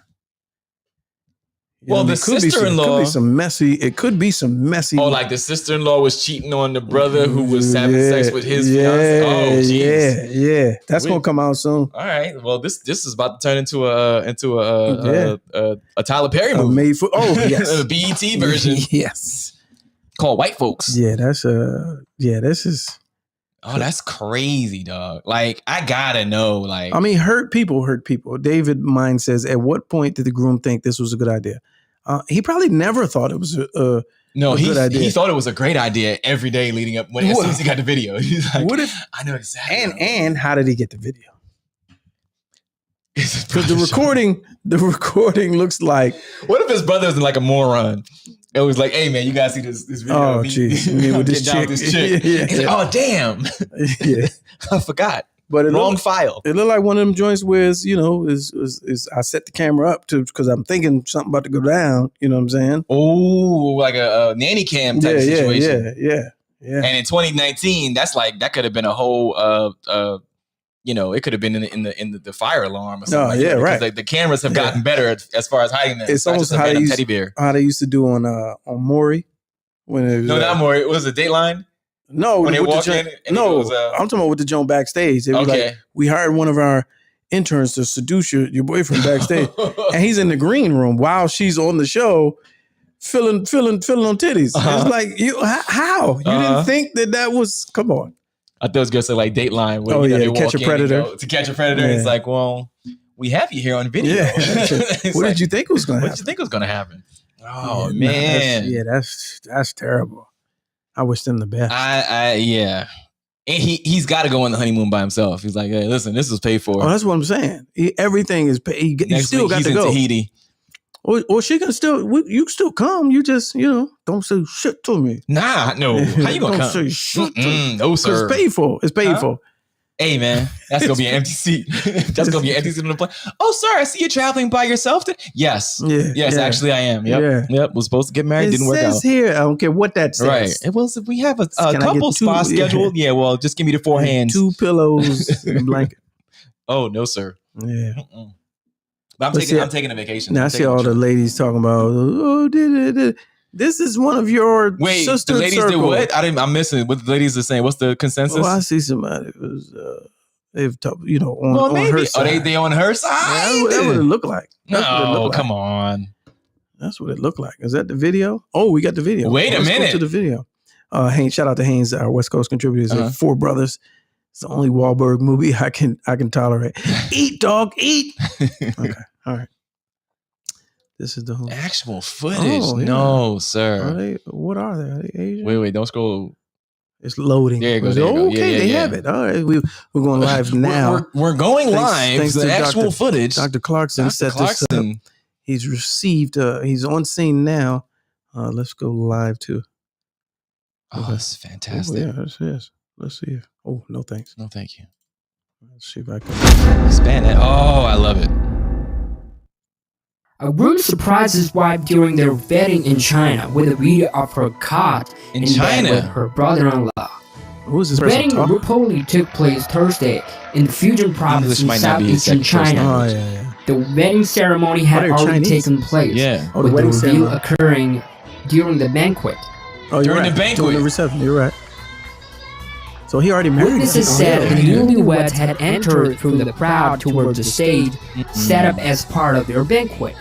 You know, Well, the it could be sister-in-law. It could be some messy. Oh, like the sister-in-law was cheating on the brother who was having sex with his fiance. Oh, jeez. Yeah. That's gonna come out soon. All right. Well, this is about to turn into a Tyler Perry movie. Yes, a BET version. Yes, called White Folks. Yeah, this is. Oh, that's crazy, dog. Like, I gotta know. Like, I mean, hurt people. David Mine says, at what point did the groom think this was a good idea? He probably never thought it was a good idea. He thought it was a great idea every day leading up as soon as he got the video. He's like, what if, I know exactly. And how did he get the video? Because the recording looks like. What if his brother's like a moron? It was like, hey man, you guys see this video? Oh jeez, with this chick. Yeah. He's like, oh damn. Yeah, I forgot. But wrong file. It looked like one of them joints where it's, is I set the camera up because I'm thinking something about to go down. You know what I'm saying? Oh, like a nanny cam type situation. Yeah. And in 2019, that's like that could have been a whole it could have been in the fire alarm or something. Right. Like, the cameras have gotten better as far as hiding that. It's almost how they used to do on Maury. Not Maury. Was it Dateline? No, when they walk in. I'm talking about with the joint backstage. It was like, we hired one of our interns to seduce your boyfriend backstage, and he's in the green room while she's on the show, filling on titties. It's like, how you didn't think that was? Come on. I thought it was going to say like Dateline. Where, to catch a predator. To catch a predator. It's like, well, we have you here on video. Yeah. What did you think was going to happen? What did you think was going to happen? Oh man. That's terrible. I wish them the best. And he's got to go on the honeymoon by himself. He's like, hey, listen, this was paid for. Oh, that's what I'm saying. Everything is paid. You still got to go. Tahiti. Or she can you can still come. You just, don't say shit to me. Nah, no. How you gonna come? Say shit to me. No, sir. It's paid for. It's paid for. Hey, man, that's going to be an empty seat. That's going to be an empty seat on the plane. Oh, sir, I see you traveling by yourself. Yes. Yes, actually, I am. Yep. Was supposed to get married. Didn't work out. It says here. I don't care what that says. Right. Well, if we have a couple spots scheduled. Yeah, well, just give me the 4 hands. 2 pillows and a blanket. Oh, no, sir. Yeah. But I'm taking a vacation. Now I see all the ladies talking about, this is one of your sister the ladies circle. Did what? I'm missing what the ladies are saying. What's the consensus? I see somebody who's they've talked, on, well, maybe. On her side. Are they on her side? Yeah, that's what it looked like. Come on. That's what it looked like. Is that the video? Oh, we got the video. Wait a minute. Let's go to the video. Haynes, shout out to Haynes, our West Coast contributors. 4 brothers. It's the only Wahlberg movie I can tolerate. Eat, dog, eat. Okay, all right. This is the whole actual footage. Oh, yeah. No, sir. What are they? Are they Asian? Wait, don't scroll. It's loading. There you go. Okay, they have it. All right, we're going live now. We're going live. Thanks the actual footage. Dr. Clarkson set this up. He's received. He's on scene now. Let's go live too. Oh, that's fantastic. Oh, yeah, let's see. Oh, no thanks. No, thank you. Let's see if I can span it. Oh, I love it. A groom surprised his wife during their wedding in China with a video of her caught in bed with her brother-in-law. Who's this the wedding reportedly took place Thursday in the Fujian province in southeastern China. Oh, yeah. The wedding ceremony had already taken place, with the reveal occurring during the banquet. Oh, during the banquet. During the reception, you're right. So he already married. Witnesses said the newlyweds had entered through the crowd towards the stage set up as part of their banquet.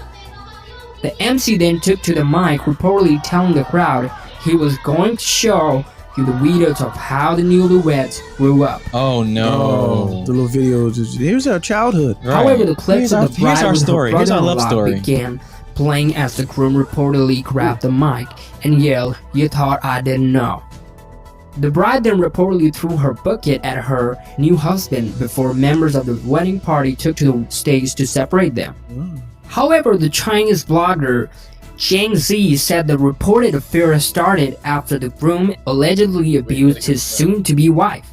The MC then took to the mic, reportedly telling the crowd he was going to show you the videos of how the newlyweds grew up. Oh no! The little videos. Here's our childhood. Right. However, the clips of the bride with her here's our love story began playing as the groom reportedly grabbed the mic and yelled, "You thought I didn't know." The bride then reportedly threw her bucket at her new husband before members of the wedding party took to the stage to separate them. However, the Chinese blogger Zhang Zi said the reported affair started after the groom allegedly abused his soon-to-be wife.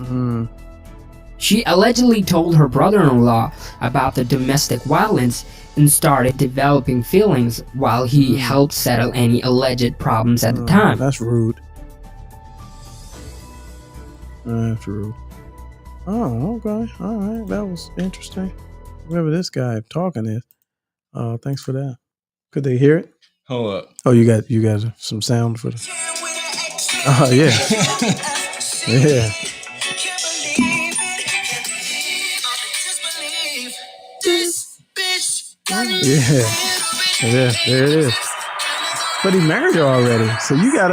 She allegedly told her brother-in-law about the domestic violence and started developing feelings while he helped settle any alleged problems at the time. That's rude. That's rude. Oh, okay. All right. That was interesting. Whoever this guy talking is. Thanks for that. Could they hear it? Hold up. Oh, you got some sound for the. Oh yeah, yeah. Yeah, there it is. But he married her already, so you in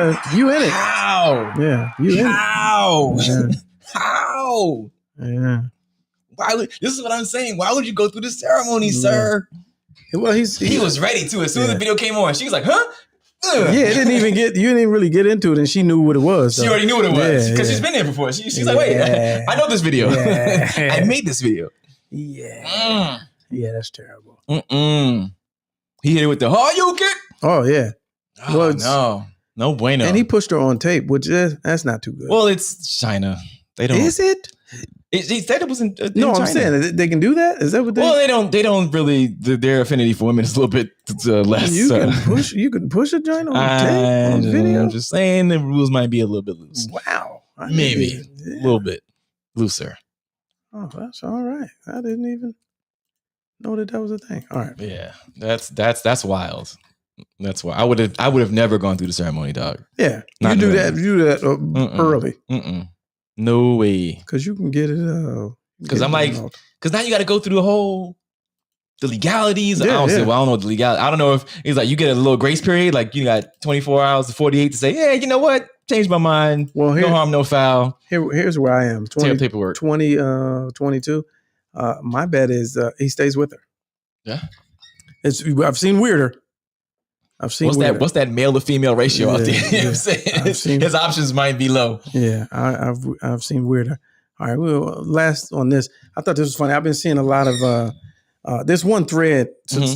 it. How? Yeah, you in it. How? Yeah. How? Yeah. This is what I'm saying. Why would you go through the ceremony, sir? Well, he was ready too. As soon as the video came on, she was like, "Huh?" Ugh. Yeah, you didn't really get into it, and she knew what it was. She already knew what it was because she's been there before. She's like, "Wait, I know this video. I made this video." Yeah, yeah, that's terrible. He hit it with the you kick. Oh yeah. Well, no bueno. And he pushed her on tape, which that's not too good. Well, it's China. They don't. Is it? He said it was in No, China. I'm saying they can do that. Is that what they? Well, they don't really. Their affinity for women is a little bit less. You can push a joint on tape on video. I'm just saying the rules might be a little bit loose. Wow, maybe a little bit looser. Oh, that's all right. I didn't even know that was a thing. All right. Yeah, that's wild. That's why I would have never gone through the ceremony, dog. Yeah, you do that early. No way. Because you can get it. Because I'm like, because now you got to go through the legalities. Yeah, I don't know the legality. I don't know if it's like you get a little grace period, like you got 24 hours to 48 to say, yeah, you know what, changed my mind. Well, no harm, no foul. Here's where I am. 22. My bet is he stays with her. Yeah, I've seen weirder. What's that male to female ratio out there? You know what I'm saying? His options might be low. Yeah, I've seen weirder. All right, well, last on this, I thought this was funny. I've been seeing a lot of this one thread,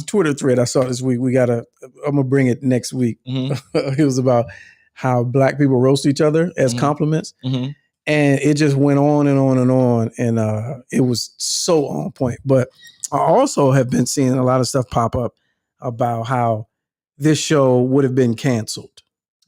Twitter thread I saw this week. I'm gonna bring it next week. It was about how black people roast each other as compliments, and it just went on and on and on, and it was so on point. But I also have been seeing a lot of stuff pop up about how this show would have been canceled.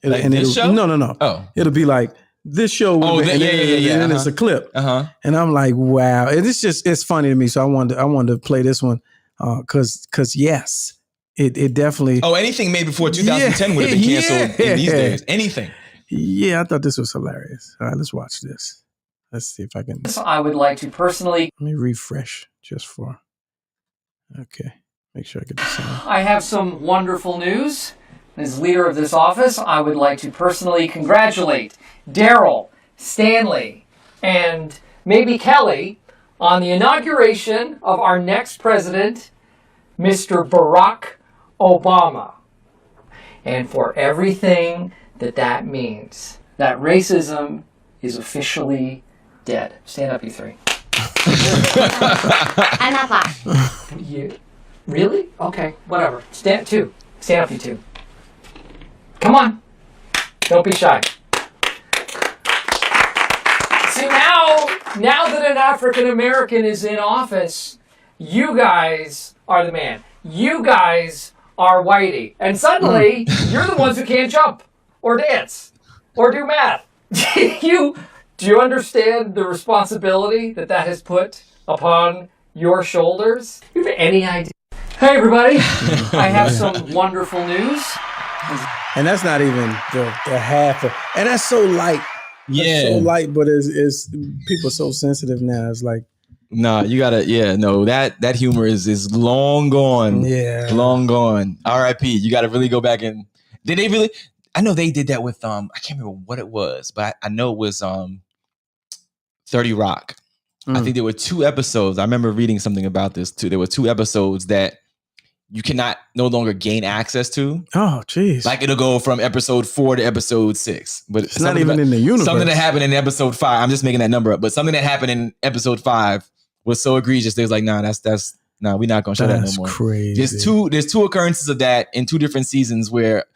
Show? No. Oh. It'll be like, this show. And then it's a clip. And I'm like, wow. And it's funny to me. So I wanted to play this one because yes, it definitely. Oh, anything made before 2010 would have been canceled in these days. Anything. Yeah, I thought this was hilarious. All right, let's watch this. Let's see if I can. I would like to personally. Let me refresh just for. Okay. Make sure I get the sound. I have some wonderful news. As leader of this office, I would like to personally congratulate Daryl, Stanley, and maybe Kelly on the inauguration of our next president, Mr. Barack Obama. And for everything that means. That racism is officially dead. Stand up, you three. And applaud. Really? Okay, whatever. Stand up, you two. Come on. Don't be shy. See, now that an African American is in office, you guys are the man. You guys are whitey. And suddenly, you're the ones who can't jump or dance or do math. Do you understand the responsibility that has put upon your shoulders? Do you have any idea? Hey, everybody. I have some wonderful news. And that's not even the half of, and that's so light. Yeah. That's so light, but it's people are so sensitive now. It's like, nah, you gotta, that humor is long gone. Yeah. Long gone. R.I.P. You gotta really go back and, did they really? I know they did that with, I can't remember what it was, but I know it was 30 Rock. I think there were 2 episodes. I remember reading something about this too. There were 2 episodes that you cannot no longer gain access to. Oh, geez. Like it'll go from episode 4 to episode 6. But it's not even in the universe. Something that happened in episode 5. I'm just making that number up. But something that happened in episode 5 was so egregious. They was like, nah, we're not gonna show that no more. That's crazy. There's two occurrences of that in 2 different seasons where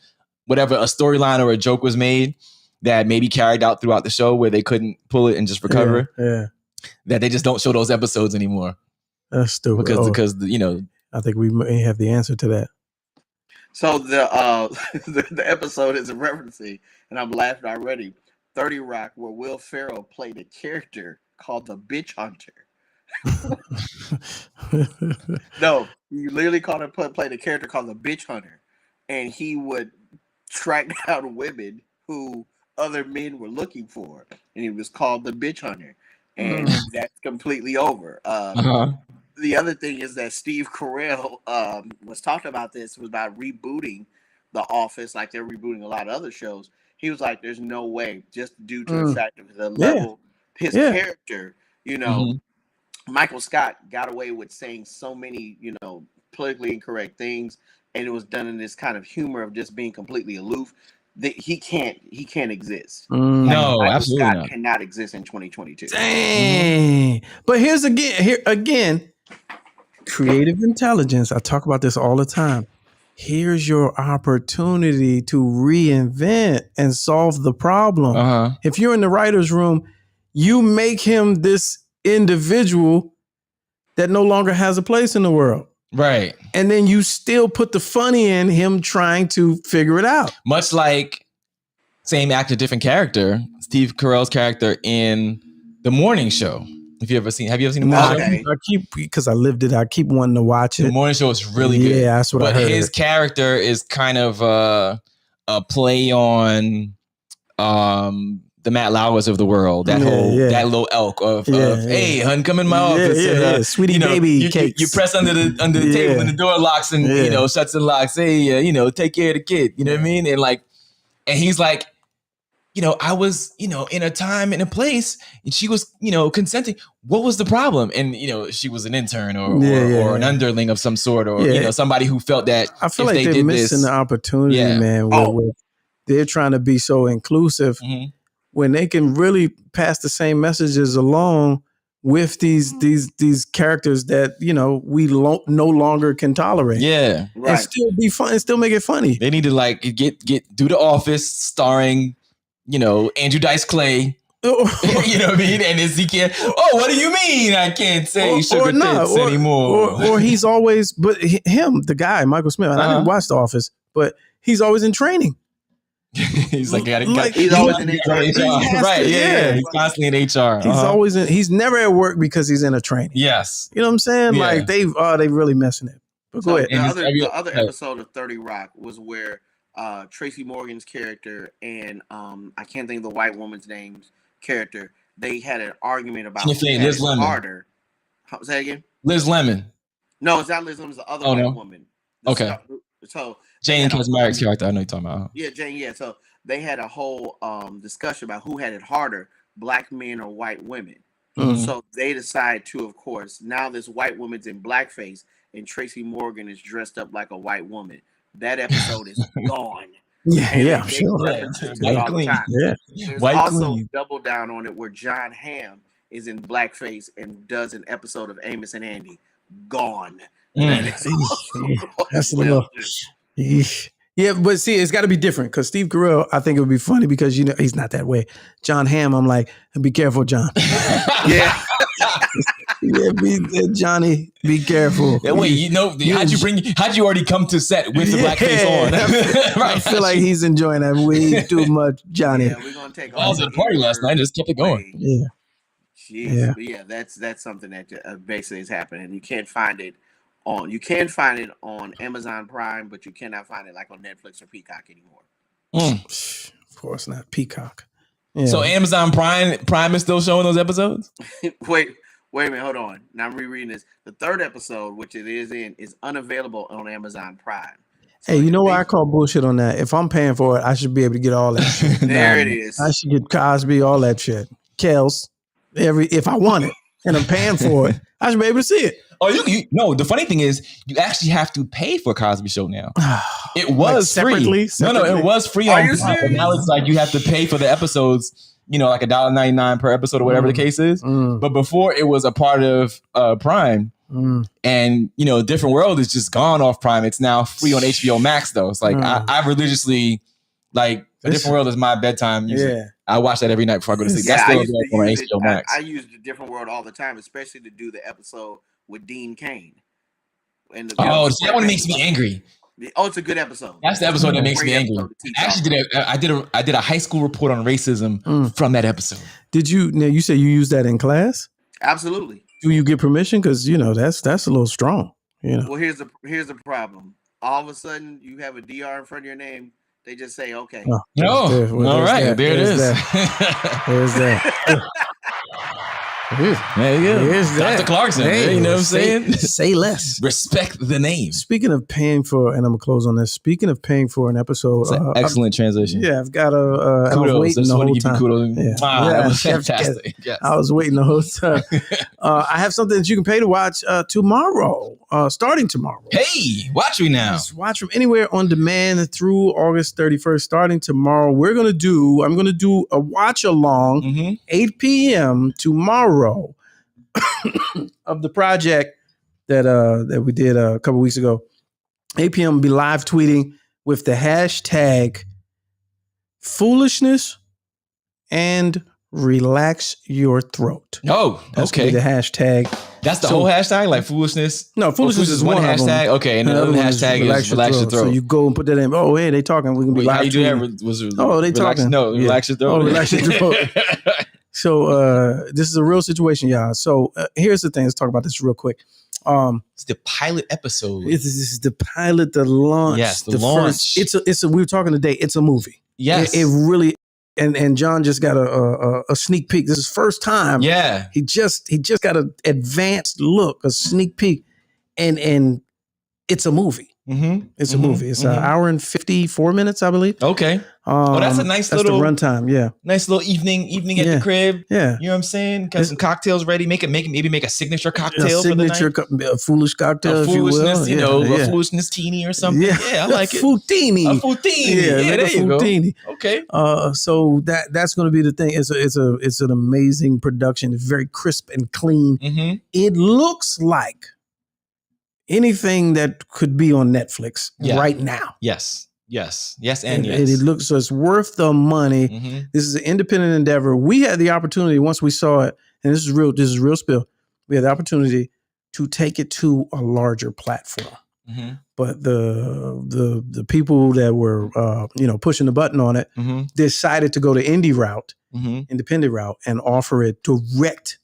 whatever a storyline or a joke was made that maybe carried out throughout the show where they couldn't pull it and just recover. Yeah. That they just don't show those episodes anymore. That's stupid. Because I think we may have the answer to that. So the episode is referencing, and I'm laughing already. 30 Rock, where Will Ferrell played a character called the Bitch Hunter. No, you literally played a character called the Bitch Hunter, and he would track down women who other men were looking for, and he was called the bitch hunter, and that's completely over. The other thing is that Steve Carell was talking about this, was about rebooting The Office, like they're rebooting a lot of other shows. He was like, "There's no way," just due to the fact of the level, his character. You know, Michael Scott got away with saying so many, politically incorrect things, and it was done in this kind of humor of just being completely aloof. That he can't exist. No, Michael absolutely Scott not. cannot exist in 2022. Dang. But here's again, creative intelligence. I talk about this all the time. Here's your opportunity to reinvent and solve the problem. If you're in the writer's room, you make him this individual that no longer has a place in the world. Right. And then you still put the funny in him trying to figure it out. Much like same actor, different character, Steve Carell's character in The Morning Show. Have you ever seen The Morning Show? I keep, because I lived it, I keep wanting to watch it. The Morning Show is really good. Yeah, that's what I heard. But his character is kind of a play on the Matt Lauers of the world. That that little elk of hey, hun, come in my office. Sweetie baby cakes. You press under the table and the door locks and shuts and locks. Hey, take care of the kid. You know what I mean? And he's like, I was, in a time and a place, and she was, consenting. What was the problem? And she was an intern or an underling of some sort, or somebody who felt that I feel like they're missing the opportunity, man. Where they're trying to be so inclusive when they can really pass the same messages along with these characters that we no longer can tolerate. Yeah, right. And still be fun and still make it funny. They need to do The Office starring Andrew Dice Clay. You know what I mean? And Ezekiel. Oh, what do you mean I can't say sugar tits anymore? Or he's always, but him, the guy, Michael Smith. I didn't watch The Office, but he's always in training. He's like, he's always in HR. Right? Yeah. He's constantly in HR. He's always in. He's never at work because he's in a training. Yes. You know what I'm saying? Yeah. Like they really messing it. But go ahead. The other episode of 30 Rock was where Tracy Morgan's character and I can't think of the white woman's character. They had an argument about Liz Lemon. Harder. Say again. Liz Lemon. No, it's not Liz Lemon. It's the other white woman. Okay. So Jane Kazmarik's character, I know you're talking about. Yeah, Jane. Yeah. So they had a whole discussion about who had it harder, black men or white women. So they decide to, of course, now this white woman's in blackface and Tracy Morgan is dressed up like a white woman. That episode is gone. Yeah, sure. There's also Double Down on it where John Hamm is in blackface and does an episode of Amos and Andy. Gone. That's a little. Yeah, but see, it's got to be different because Steve Carell, I think it would be funny because he's not that way. John Hamm, I'm like, be careful, John. Yeah. Johnny, be careful. Yeah, wait, how'd you already come to set with the blackface on? Right. I feel like he's enjoying that way too much, Johnny. Yeah, we're gonna take. I was at a party last night, just kept it going. Yeah. Jeez. Yeah. But yeah, that's something that basically is happening. You can't find it on Amazon Prime, but you cannot find it like on Netflix or Peacock anymore. Of course not, Peacock. Yeah. So Amazon Prime is still showing those episodes? Wait a minute, hold on. Now I'm rereading this. The third episode, which it is in, is unavailable on Amazon Prime. So hey, you know what? I call bullshit on that. If I'm paying for it, I should be able to get all that shit. There it is. I should get Cosby, all that shit. Kels, if I want it and I'm paying for it, I should be able to see it. Oh, no. The funny thing is, you actually have to pay for Cosby Show now. It was like free. No, it was free on Prime. Now it's like you have to pay for the episodes. Like $1.99 per episode or whatever the case is. But before it was a part of Prime, and Different World is just gone off Prime. It's now free on HBO Max though. It's like I religiously like Different World is my bedtime music. Yeah. I watch that every night before I go to sleep. That's still on HBO Max. I use the Different World all the time, especially to do the episode with Dean Cain. And that one makes me angry. Oh, it's a good episode. That's the episode that makes me angry. I did a high school report on racism from that episode. Did you? Now you say you use that in class? Absolutely. Do you get permission? Because that's a little strong. Well, here's the problem. all of a sudden you have a DR in front of your name, they just say, okay. Oh, all right. There it is. There's that. There you go. Here's that. Dr. Clarkson. Hey, you know what I'm saying? Say less. Respect the name. Speaking of paying for, and I'm gonna close on this. Speaking of paying for an episode, It's an excellent transition. Yeah, I've got a. Kudos. I was waiting Just the want whole to give you time. kudos. Yeah. Wow, Yeah, that was yes, fantastic. Yes. I was waiting the whole time. I have something that you can pay to watch tomorrow, starting tomorrow. Hey, watch me now. Just watch from anywhere on demand through August 31st. Starting tomorrow, I'm going to do a watch along 8 p.m. tomorrow of the project that we did a couple weeks ago. 8 p.m. will be live tweeting with the hashtag foolishness and relax your throat. Oh, That's okay. the hashtag. That's the whole hashtag, like foolishness. No, foolishness is one hashtag. Okay, and the other hashtag is relax your throat. So you go and put that in. Oh, hey, they talking. We can be Wait, live. how you do tweeting. that? Was it They relax, talking. No, relax your throat. Oh, relax your throat. So this is a real situation, y'all. So here's the thing. Let's talk about this real quick. It's the pilot episode. This is the pilot, the launch. Yes, the launch. It's a. We were talking today. It's a movie. Yes, it really. And John just got a sneak peek. This is his first time. Yeah, he just got an advanced look, a sneak peek, and it's a movie. It's a movie. It's an hour and 54 minutes, I believe. Okay. That's a nice little the runtime. Yeah. Nice little evening at the crib. Yeah. You know what I'm saying? Got some cocktails ready. Maybe make a signature cocktail for the night. A foolish cocktail, a foolishness, if you will. A foolishness teeny or something. Yeah, I like it. Futini. A futini. Yeah, there you go. Okay. So that's going to be the thing. It's an amazing production. It's very crisp and clean. It looks like anything that could be on Netflix right now. Yes, and it looks so it's worth the money. This is an independent endeavor. We had the opportunity once we saw it, and this is real spill. We had the opportunity to take it to a larger platform. But the people that were pushing the button on it decided to go the indie route, independent route, and offer it direct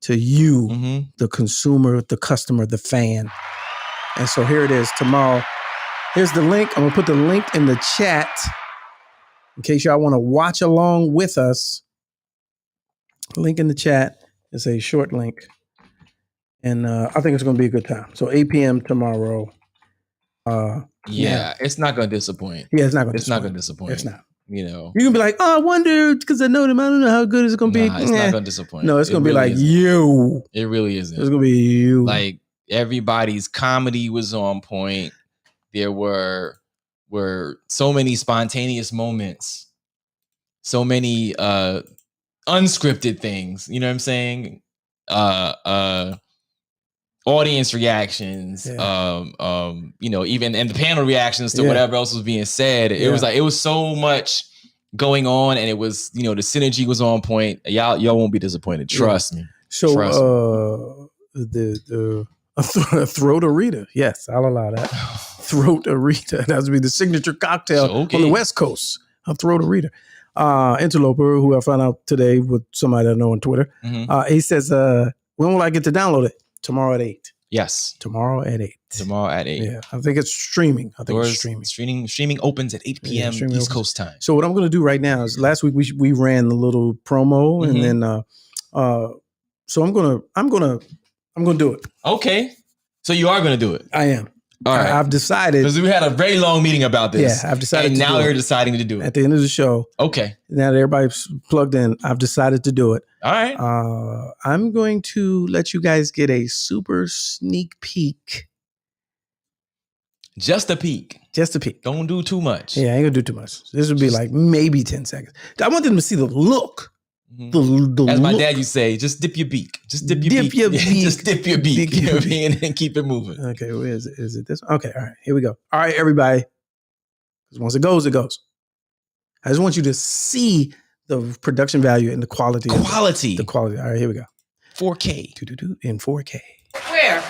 to you, the consumer, the customer, the fan. And so here it is tomorrow. Here's the link. I'm going to put the link in the chat in case y'all want to watch along with us. Link in the chat. It's a short link. And I think it's going to be a good time. So 8 p.m. tomorrow. It's not going to disappoint. Yeah, it's not going to disappoint. It's not. You know, you can be like, oh, I wonder, because I know them. I don't know how good it's going to be. It's not going to disappoint. No, it's going to be like you. It really isn't. It's going to be you. Like, everybody's comedy was on point. There were so many spontaneous moments, so many unscripted things. You know what I'm saying? Audience reactions, even and the panel reactions to whatever else was being said. It was it was so much going on, and it was the synergy was on point. Y'all won't be disappointed. Trust me. So the throat Arita. Yes, I'll allow that. Throat Arita. That would be the signature cocktail on the West Coast. A throat Arita. Interloper, who I found out today with somebody I know on Twitter. He says, when will I get to download it? Tomorrow at 8. Yes. Tomorrow at 8. Tomorrow at 8. Yeah. I think it's streaming. Streaming opens at 8 p.m. East Coast time. So what I'm going to do right now is last week we ran the little promo and then so I'm going to do it. Okay. So you are going to do it. I am. All right. I've decided. Because we had a very long meeting about this. Yeah, I've decided. And now you're deciding to do it. At the end of the show. Okay. Now that everybody's plugged in, I've decided to do it. All right. I'm going to let you guys get a super sneak peek. Just a peek. Just a peek. Don't do too much. Yeah, I ain't going to do too much. This would be like maybe 10 seconds. I want them to see the look. As my dad used to say, just dip your beak. Just dip your beak. Just dip your beak. You know what I mean? And keep it moving. Okay, where is it? Is it this? Okay, all right. Here we go. All right, everybody. Because once it goes, it goes. I just want you to see the production value and the quality. The quality. All right, here we go. 4K. In 4K. Where?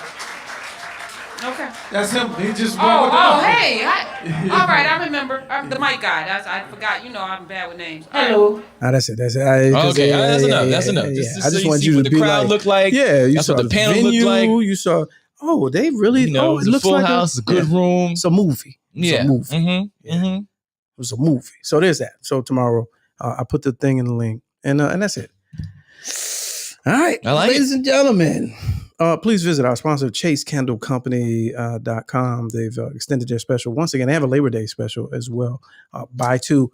Okay. That's him. He just hey. All right, I remember. I'm the mic guy. I forgot. I'm bad with names. Hello. That's it. That's enough. That's enough. I just want you to what the be crowd like, looked like. Yeah, you that's saw what the panel venue, looked like. You saw Oh, they really. You know, it it's a looks full like house, a good room. It's a movie. Yeah. It's a movie. Mm-hmm. It was a movie. So there's that. So tomorrow, I put the thing in the link, and that's it. All right, ladies and gentlemen, please visit our sponsor, ChaseCandleCompany.com. They've extended their special once again. They have a Labor Day special as well. Buy two,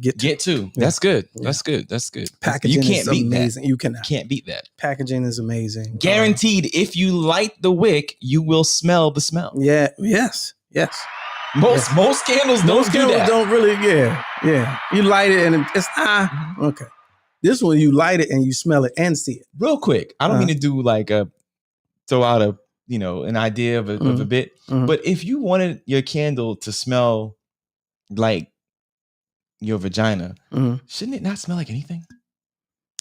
get two. Yeah. That's good. Yeah. That's good. That's good. Packaging you can't is beat amazing. That. You cannot. Can't beat that. Packaging is amazing. Guaranteed. If you light the wick, you will smell the smell. Yeah. Yes. Most candles don't do that. Don't really. Yeah. You light it and it's okay. This one you light it and you smell it and see it. Real quick, I don't mean to do like throw out an idea of a bit, but if you wanted your candle to smell like your vagina, shouldn't it not smell like anything?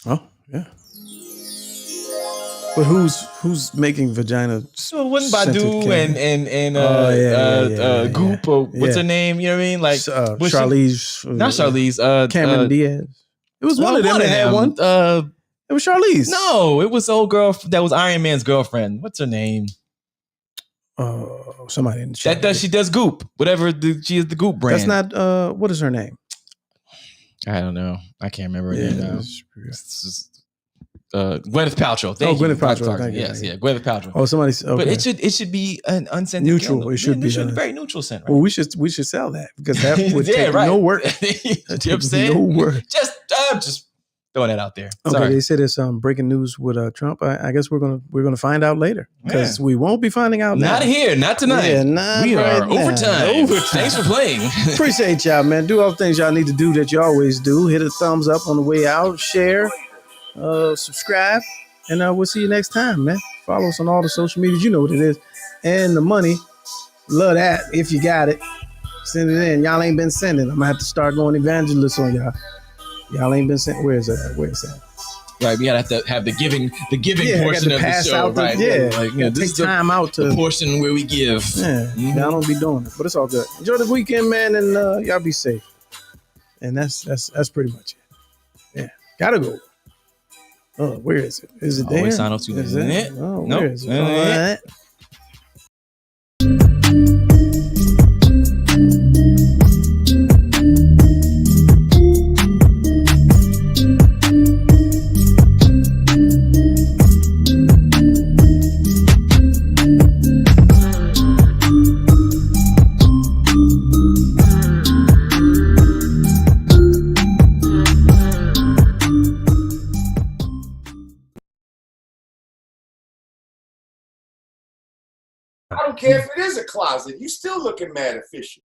Oh yeah. But who's making vagina? So it wasn't Badu and Goop or what's her name? You know what I mean? Like Charlize, not Charlize. Cameron Diaz. It was one of them that had one. It was Charlize. No, it was the old girl that was Iron Man's girlfriend. What's her name? Somebody in the chat. She does Goop. Whatever she is the Goop brand. That's not what is her name? I don't know. I can't remember her name now. Gwyneth Paltrow. Gwyneth Paltrow. Yes, Gwyneth Paltrow. Oh, somebody's okay. But it should be an unscented neutral. candle. It should be very neutral scent. Right? Well, we should sell that because that would take no work. You know what I'm saying? No work. Just throwing that out there. Okay, Sorry. they said it's breaking news with Trump. I guess we're gonna find out later because we won't be finding out now. Not here, not tonight. Yeah, not we right are now. overtime. Thanks for playing. Appreciate y'all, man. Do all the things y'all need to do that you always do. Hit a thumbs up on the way out. Share, subscribe, and we'll see you next time, man. Follow us on all the social medias. You know what it is. And the money, love that. If you got it, send it in. Y'all ain't been sending. I'm gonna have to start going evangelist on y'all. Y'all ain't been sent. Where's that? Right, we gotta have to have the giving portion of the show, right? Take time out to the portion where we give. Yeah, y'all don't be doing it, but it's all good. Enjoy the weekend, man, and y'all be safe. And that's pretty much it. Yeah, gotta go. Oh, where is it? Is it there? Always sign off to it. Oh, where is it? All right. I don't care if it is a closet. You still looking mad efficient.